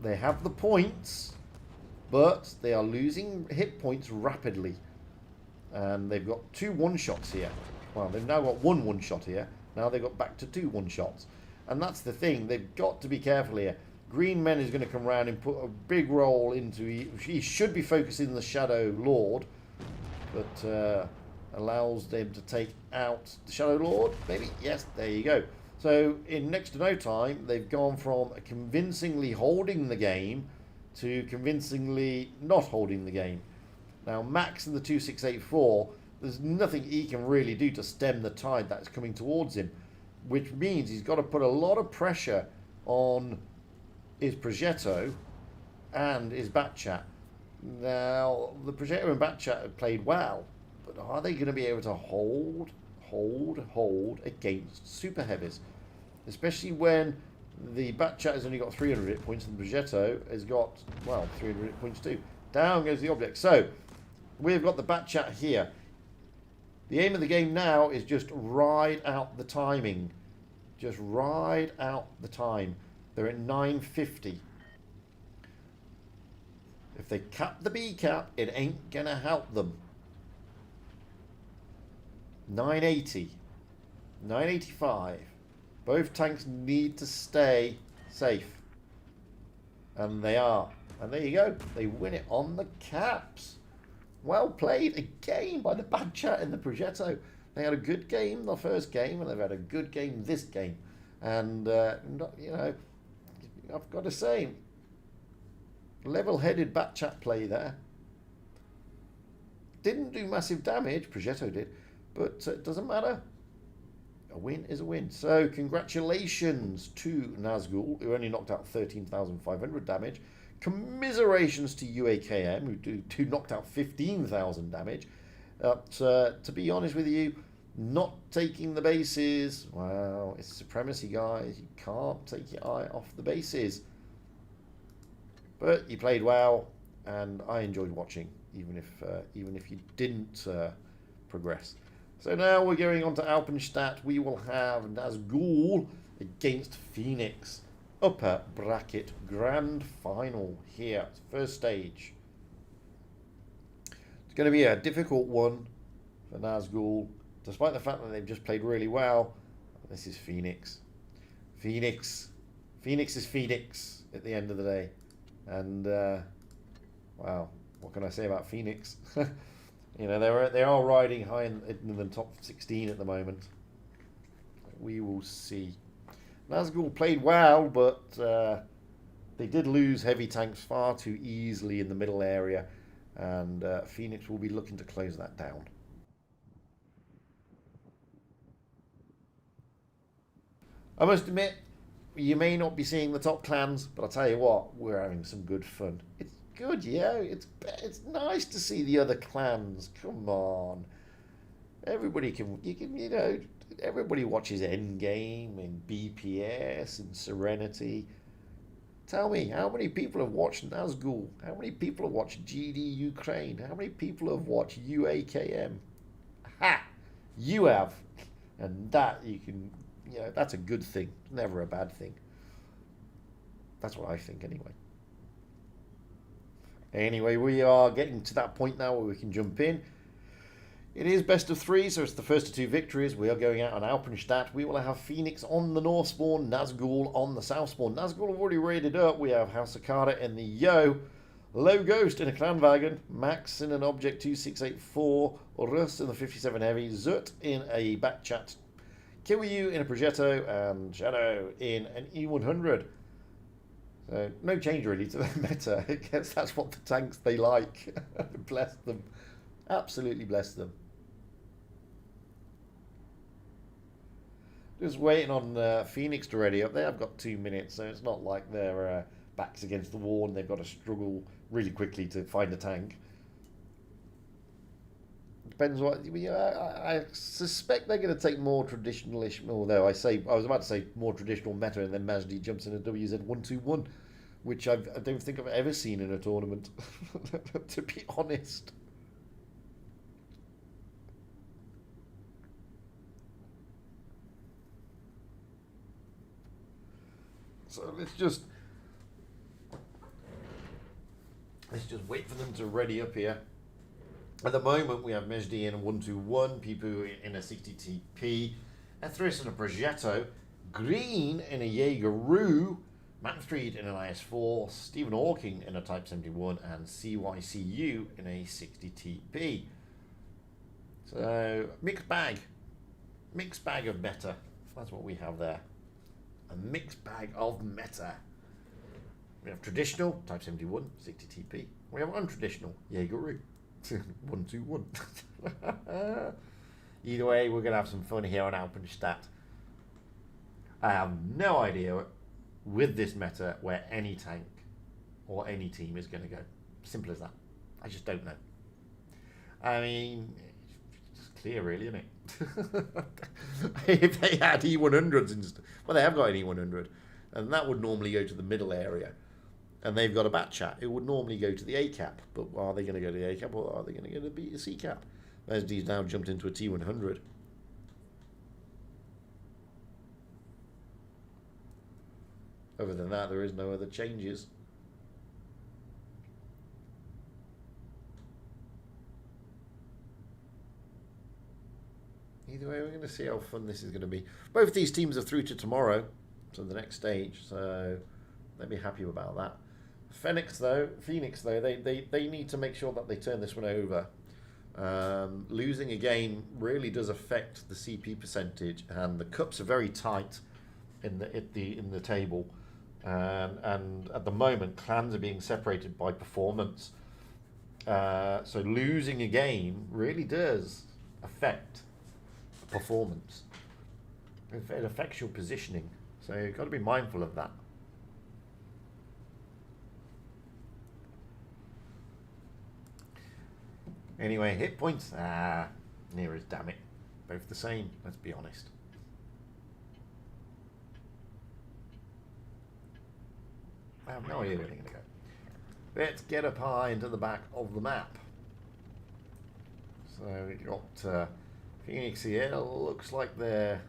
They have the points, but they are losing hit points rapidly. And they've got 2 one-shots here. Well, they've now got 1 one-shot here. Now they've got back to 2 one-shots. And that's the thing. They've got to be careful here. Green Men is going to come around and put a big roll into... He should be focusing the Shadow Lord. But allows them to take out the Shadow Lord. Maybe? Yes, there you go. So in next to no time, they've gone from convincingly holding the game to convincingly not holding the game. Now, Max in the 2684, there's nothing he can really do to stem the tide that's coming towards him, which means he's got to put a lot of pressure on his Progetto and his Batchat. Now, the Progetto and Batchat have played well, but are they going to be able to hold against super heavies? Especially when The Batchat has only got 300 hit points, and the Progetto has got, well, 300 hit points too. Down goes the object. So, we've got the Batchat here. The aim of the game now is just ride out the timing. Just ride out the time. They're at 950. If they cap the B cap, it ain't gonna help them. 980. 985. Both tanks need to stay safe. And they are. And there you go. They win it on the caps. Well played again by the Batchat and the Progetto. They had a good game the first game, and they've had a good game this game. And, you know, I've got to say, level-headed Batchat play there. Didn't do massive damage, Progetto did, but it doesn't matter. A win is a win. So, congratulations to Nazgul, who only knocked out 13,500 damage. Commiserations to UAKM, who knocked out 15,000 damage. To be honest with you, not taking the bases, well, it's supremacy, guys. You can't take your eye off the bases. But you played well, and I enjoyed watching, even if you didn't progress. So now we're going on to Alpenstadt. We will have Nazgul against Phoenix. Upper bracket grand final here. First stage. It's going to be a difficult one for Nazgul, despite the fact that they've just played really well. This is Phoenix. Phoenix is Phoenix at the end of the day. And, wow, what can I say about Phoenix? You know, they are riding high in the top 16 at the moment. We will see. Nazgul played well, but they did lose heavy tanks far too easily in the middle area. And Phoenix will be looking to close that down. I must admit, you may not be seeing the top clans, but I'll tell you what, we're having some good fun. It's good, yeah. It's nice to see the other clans. Come on, everybody you know, everybody watches Endgame and BPS and Serenity. Tell me, how many people have watched Nazgul? How many people have watched GD Ukraine? How many people have watched UAKM? Ha! You have, and that you can. You know, that's a good thing. Never a bad thing. That's what I think, anyway. Anyway, we are getting to that point now where we can jump in. It is best of three, so it's the first of two victories. We are going out on Alpenstadt. We will have Phoenix on the north spawn, Nazgul on the south spawn. Nazgul have already raided up. We have House Sakata in the Yo, Low Ghost in a clan wagon, Max in an Object 2684, Rus in the 57 Heavy, Zut in a Batchat, Kiryu in a Progetto, and Shadow in an E100. So, no change really to the meta. I guess that's what the tanks they like. Bless them. Absolutely bless them. Just waiting on Phoenix to ready up. They have got 2 minutes, so it's not like their backs against the wall and they've got to struggle really quickly to find a tank. Depends what. I suspect they're going to take more traditional-ish. Although I was about to say more traditional meta, and then Majdi jumps in a WZ121, which I don't think I've ever seen in a tournament. To be honest. So let's just wait for them to ready up here. At the moment, we have Majdi in a 121, Pipu in a 60 TP, Ethris in a Progetto, Green in a Jaeger-Roo, Manfred in an IS-4, Stephen Hawking in a Type 71, and CYCU in a 60 TP. So, mixed bag of meta. That's what we have there. A mixed bag of meta. We have traditional, Type 71, 60 TP. We have untraditional, Jaeger-Roo. 121. Either way, we're going to have some fun here on Alpenstadt. I have no idea with this meta where any tank or any team is going to go. Simple as that. I just don't know. I mean, it's just clear, really, isn't it? If they had E100s, well, they have got an E100. and that would normally go to the middle area. And they've got a bat chat. It would normally go to the A cap, but are they going to go to the A cap or are they going to go to the C cap? Mesdi's now jumped into a T100. Other than that, there is no other changes. Either way, we're going to see how fun this is going to be. Both these teams are through to tomorrow, to the next stage, so they'll be happy about that. Phoenix, though, they need to make sure that they turn this one over. Losing a game really does affect the CP percentage, and the cups are very tight in the table. And at the moment, clans are being separated by performance. So losing a game really does affect performance. It affects your positioning. So you've got to be mindful of that. Anyway, hit points. Near as damn it. Both the same, let's be honest. I have no idea where they're going to go. Let's get up high into the back of the map. So we've got Phoenix here. Looks like they're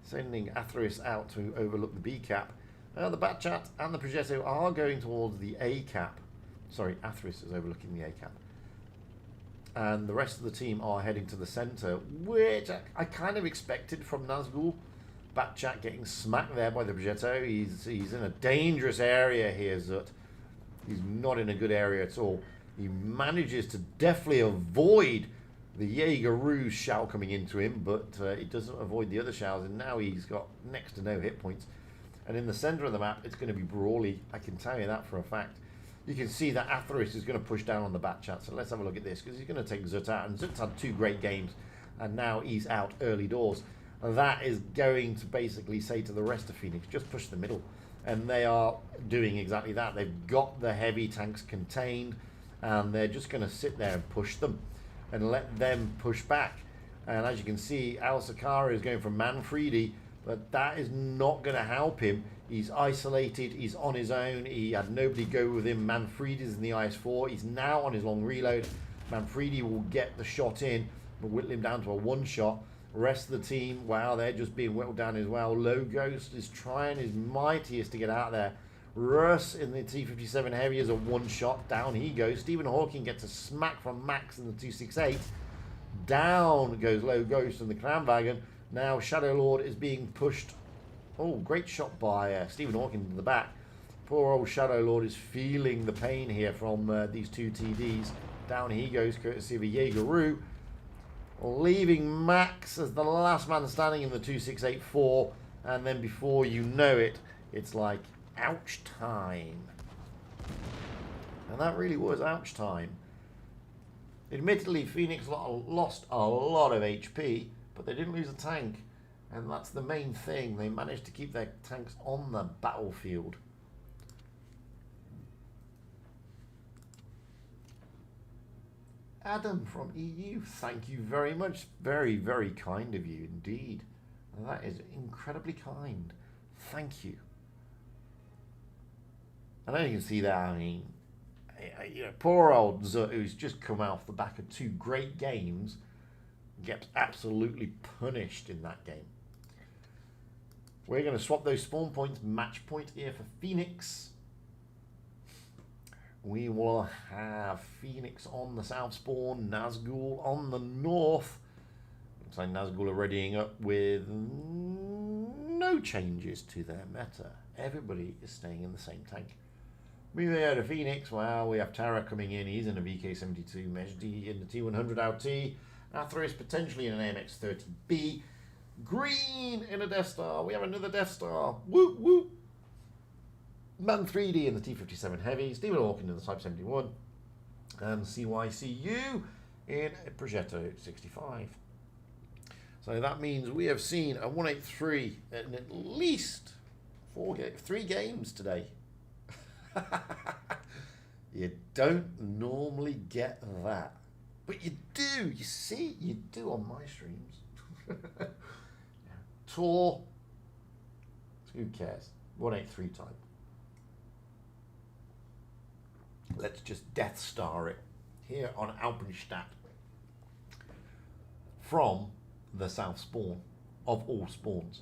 sending Atheris out to overlook the B cap. The Batchat and the Progetto are going towards the A cap. Sorry, Atheris is overlooking the A cap. And the rest of the team are heading to the centre, which I kind of expected from Nazgul. Batchat getting smacked there by the Progetto. He's in a dangerous area here, Zut. He's not in a good area at all. He manages to definitely avoid the Jaeger-Ruse shell coming into him, but it doesn't avoid the other shells, and now he's got next to no hit points. And in the centre of the map, it's going to be brawly. I can tell you that for a fact. You can see that Atheris is going to push down on the Batchat, so let's have a look at this, because he's going to take Zut out, and Zut's had 2 great games, and now he's out early doors. And that is going to basically say to the rest of Phoenix, just push the middle. And they are doing exactly that. They've got the heavy tanks contained, and they're just going to sit there and push them and let them push back. And as you can see, Al Sakara is going for Manfredi, but that is not going to help him. He's isolated, he's on his own, he had nobody go with him. Manfredi's in the IS-4, he's now on his long reload. Manfredi will get the shot in, but whittle him down to a 1-shot. Rest of the team, wow, they're just being whittled down as well. Low Ghost is trying his mightiest to get out there. Russ in the T-57 Heavy is a 1-shot. Down he goes. Stephen Hawking gets a smack from Max in the 268. Down goes Low Ghost in the Kranwagen. Now Shadow Lord is being pushed. Oh, great shot by Stephen Hawking to the back. Poor old Shadow Lord is feeling the pain here from these 2 TDs. Down he goes, courtesy of a Jaeger-Rue. Leaving Max as the last man standing in the 2684, and then before you know it, it's like ouch time. And that really was ouch time. Admittedly, Phoenix lost a lot of HP, but they didn't lose a tank, and that's the main thing. They managed to keep their tanks on the battlefield. Adam from EU, thank you very much. Very, very kind of you indeed. That is incredibly kind. Thank you. I know you can see that. I mean, you know, poor old Zut, who's just come off the back of 2 great games, gets absolutely punished in that game. We're going to swap those spawn points. Match point here for Phoenix. We will have Phoenix on the south spawn, Nazgul on the north. Looks like Nazgul are readying up with no changes to their meta. Everybody is staying in the same tank. Moving over to Phoenix, well, we have Tara coming in. He's in a VK72, Mesdi in the T100 LT, Atheris potentially in an AMX-30B, Green in a Death Star. We have another Death Star. Whoop, whoop. Man3D in the T57 Heavy, Stephen Hawking in the Type 71, and CYCU in a Progetto 65. So that means we have seen a 183 in at least 3 games today. You don't normally get that, but you do. You see, you do on my streams. Tor, who cares? 183 time. Let's just Death Star it here on Alpenstadt from the south spawn of all spawns.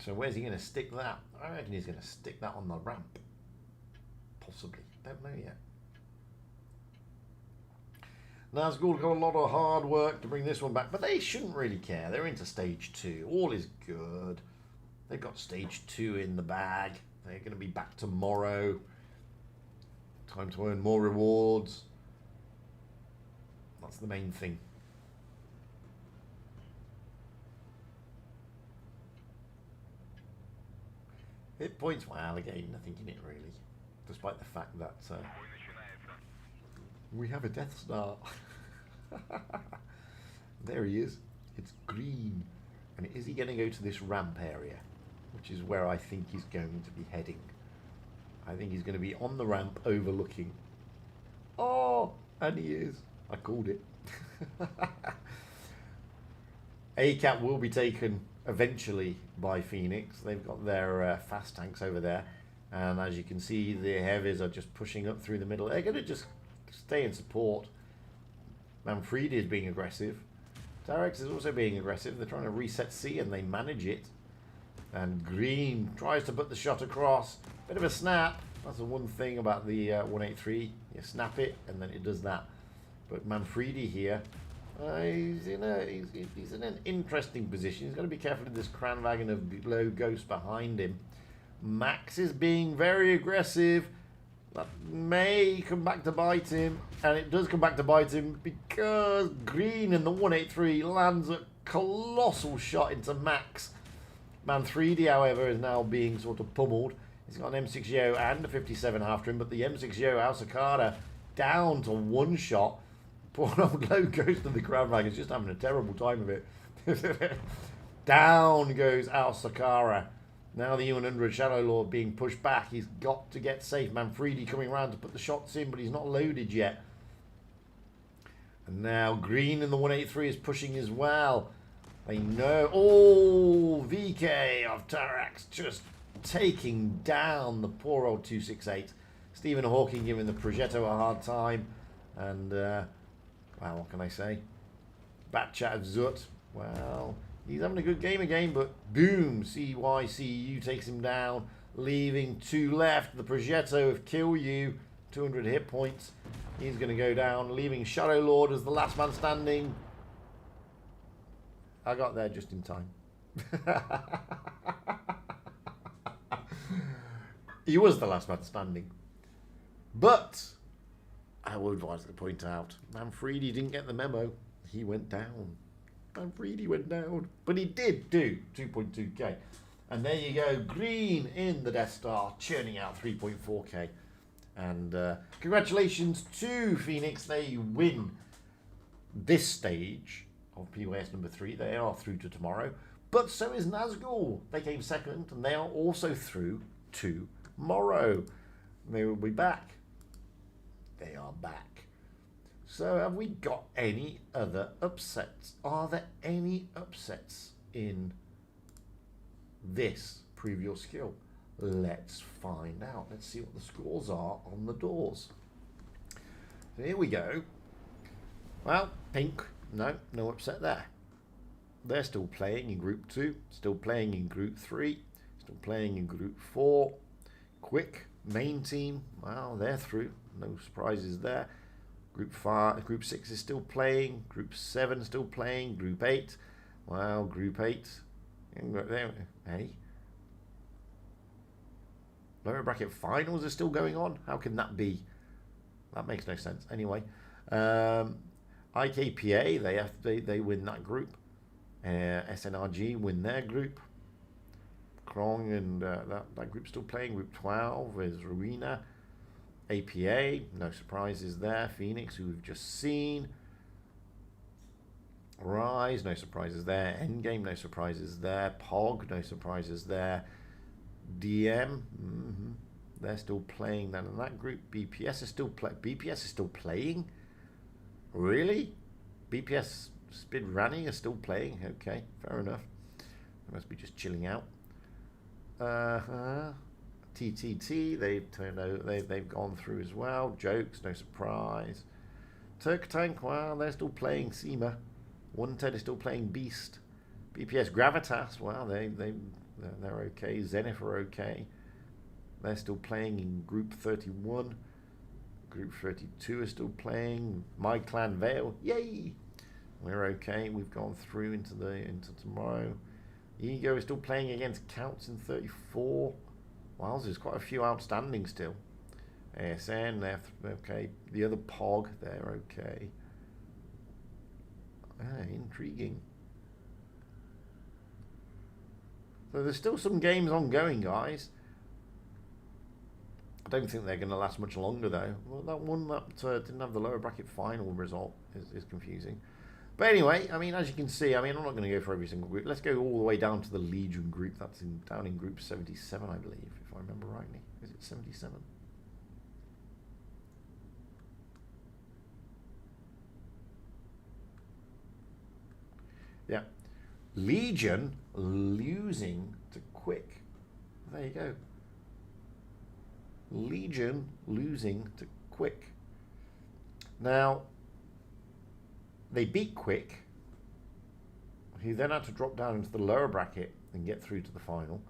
So where's he going to stick that? I reckon he's going to stick that on the ramp. Possibly. Don't know yet. Nazgul got a lot of hard work to bring this one back, but they shouldn't really care. They're into stage 2. All is good. They've got stage 2 in the bag. They're going to be back tomorrow. Time to earn more rewards. That's the main thing. Hit points, well, again, nothing in it really. Despite the fact that we have a Death Star. There he is. It's green. And is he going to go to this ramp area? Which is where I think he's going to be heading. I think he's going to be on the ramp overlooking. Oh, and he is. I called it. ACAT will be taken eventually by Phoenix. They've got their fast tanks over there. And as you can see, the heavies are just pushing up through the middle. They're going to just stay in support. Manfredi is being aggressive. Tarex is also being aggressive. They're trying to reset C and they manage it. And Green tries to put the shot across. Bit of a snap. That's the one thing about the 183. You snap it and then it does that. But Manfredi here, he's in an interesting position. He's got to be careful of this Kranwagen of low ghost behind him. Max is being very aggressive. That may come back to bite him. And it does come back to bite him because Green in the 183 lands a colossal shot into Max. Manfredi, however, is now being sort of pummeled. He's got an M6 Yo and a 57 after him, but the M6 Yo, Alsakada, down to one shot. Poor old low ghost of the Kranwagen is just having a terrible time of it. Down goes Al-Sakara. Now the U100 Shadow Lord being pushed back. He's got to get safe. Manfredi coming around to put the shots in, but he's not loaded yet. And now Green in the 183 is pushing as well. They know. Oh, VK of Tarax just taking down the poor old 268. Stephen Hawking giving the Progetto a hard time. And, well, what can I say? Batchat of Zut. Well, he's having a good game again, but boom, CYCU takes him down, leaving 2 left. The Progetto of Kill You, 200 hit points. He's going to go down, leaving Shadow Lord as the last man standing. I got there just in time. He was the last man standing. But I would like to point out, Manfredi didn't get the memo. He went down. Manfredi went down. But he did do 2.2k. And there you go. Green in the Death Star, churning out 3.4k. And congratulations to Phoenix. They win this stage of POS number 3. They are through to tomorrow. But so is Nazgul. They came second, and they are also through to tomorrow. They will be back. They are back. So have we got any other upsets? Are there any upsets in this previous skill? Let's find out. Let's see what the scores are on the doors. So here we go. Well, pink, no upset there. They're still playing in group 2, still playing in group 3, still playing in group 4. Quick, main team, well, they're through. No surprises there. Group 6 is still playing. Group 7 still playing. Group 8. Well, Group 8. Hey. Lower bracket finals are still going on. How can that be? That makes no sense. Anyway, IKPA they win that group. SNRG win their group. Krong and that group's still playing. Group 12 is Rowena. APA, no surprises there. Phoenix, who we've just seen. Rise, no surprises there. Endgame, no surprises there. POG, no surprises there. DM, they're still playing then in that group. BPS is still playing. Really? BPS Speed Rani is still playing. Okay, fair enough. They must be just chilling out. TTT, they've gone through as well. Jokes, no surprise. Turk Tank, well, they're still playing SEMA. Wanted is still playing Beast. BPS Gravitas, well, they're okay. Zenith are okay. They're still playing in Group 31. Group 32 is still playing. My Clan Vale, yay! We're okay. We've gone through into tomorrow. Ego is still playing against Counts in 34. Wow, there's quite a few outstanding still. ASN, they're okay. The other POG, they're okay. Intriguing. So there's still some games ongoing, guys. I don't think they're going to last much longer, though. Well, that one that didn't have the lower bracket final result is confusing. But anyway, I mean, as you can see, I mean, I'm not going to go for every single group. Let's go all the way down to the Legion group. That's down in Group 77, I believe, if I remember rightly. Is it 77? Yeah. Legion losing to Quick. There you go. Legion losing to Quick. Now, they beat Quick, who then had to drop down into the lower bracket and get through to the final.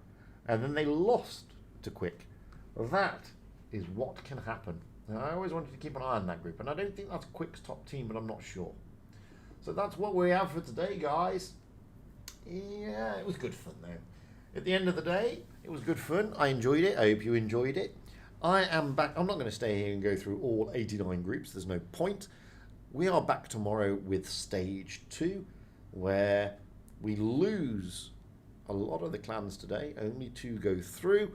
And then they lost to Quick. That is what can happen. Now, I always wanted to keep an eye on that group, and I don't think that's Quick's top team, but I'm not sure. So that's what we have for today, guys. Yeah, it was good fun, though. At the end of the day, it was good fun. I enjoyed it. I hope you enjoyed it. I am back. I'm not going to stay here and go through all 89 groups. There's no point. We are back tomorrow with Stage 2, where we lose a lot of the clans today. Only 2 go through,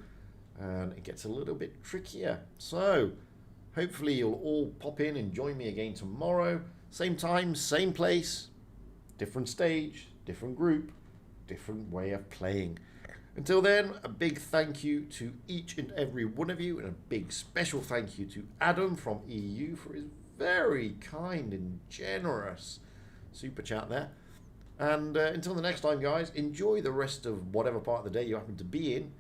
and it gets a little bit trickier. So, hopefully you'll all pop in and join me again tomorrow. Same time, same place, different stage, different group, different way of playing. Until then, a big thank you to each and every one of you, and a big special thank you to Adam from EU for his very kind and generous super chat there. And until the next time, guys, enjoy the rest of whatever part of the day you happen to be in.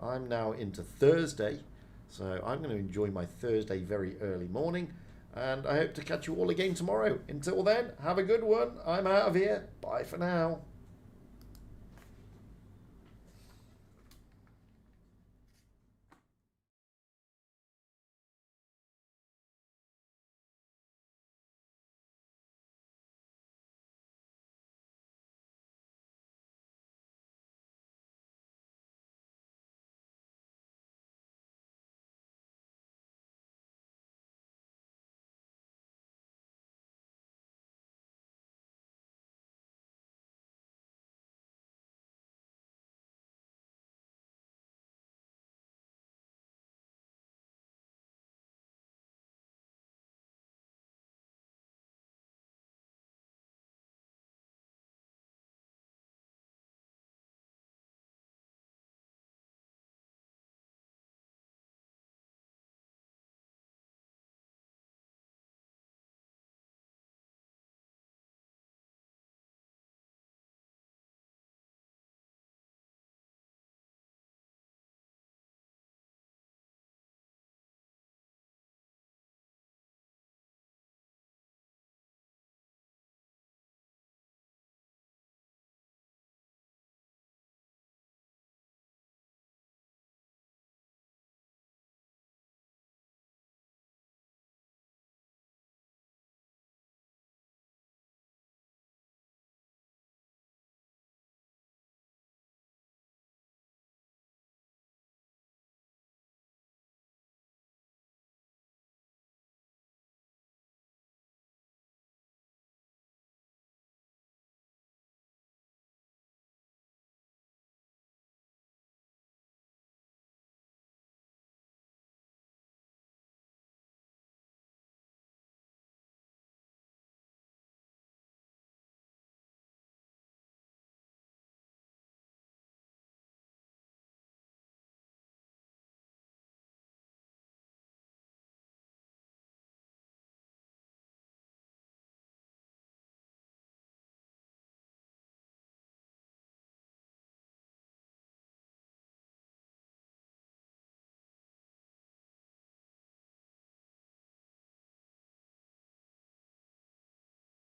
I'm now into Thursday, so I'm going to enjoy my Thursday very early morning. And I hope to catch you all again tomorrow. Until then, have a good one. I'm out of here. Bye for now.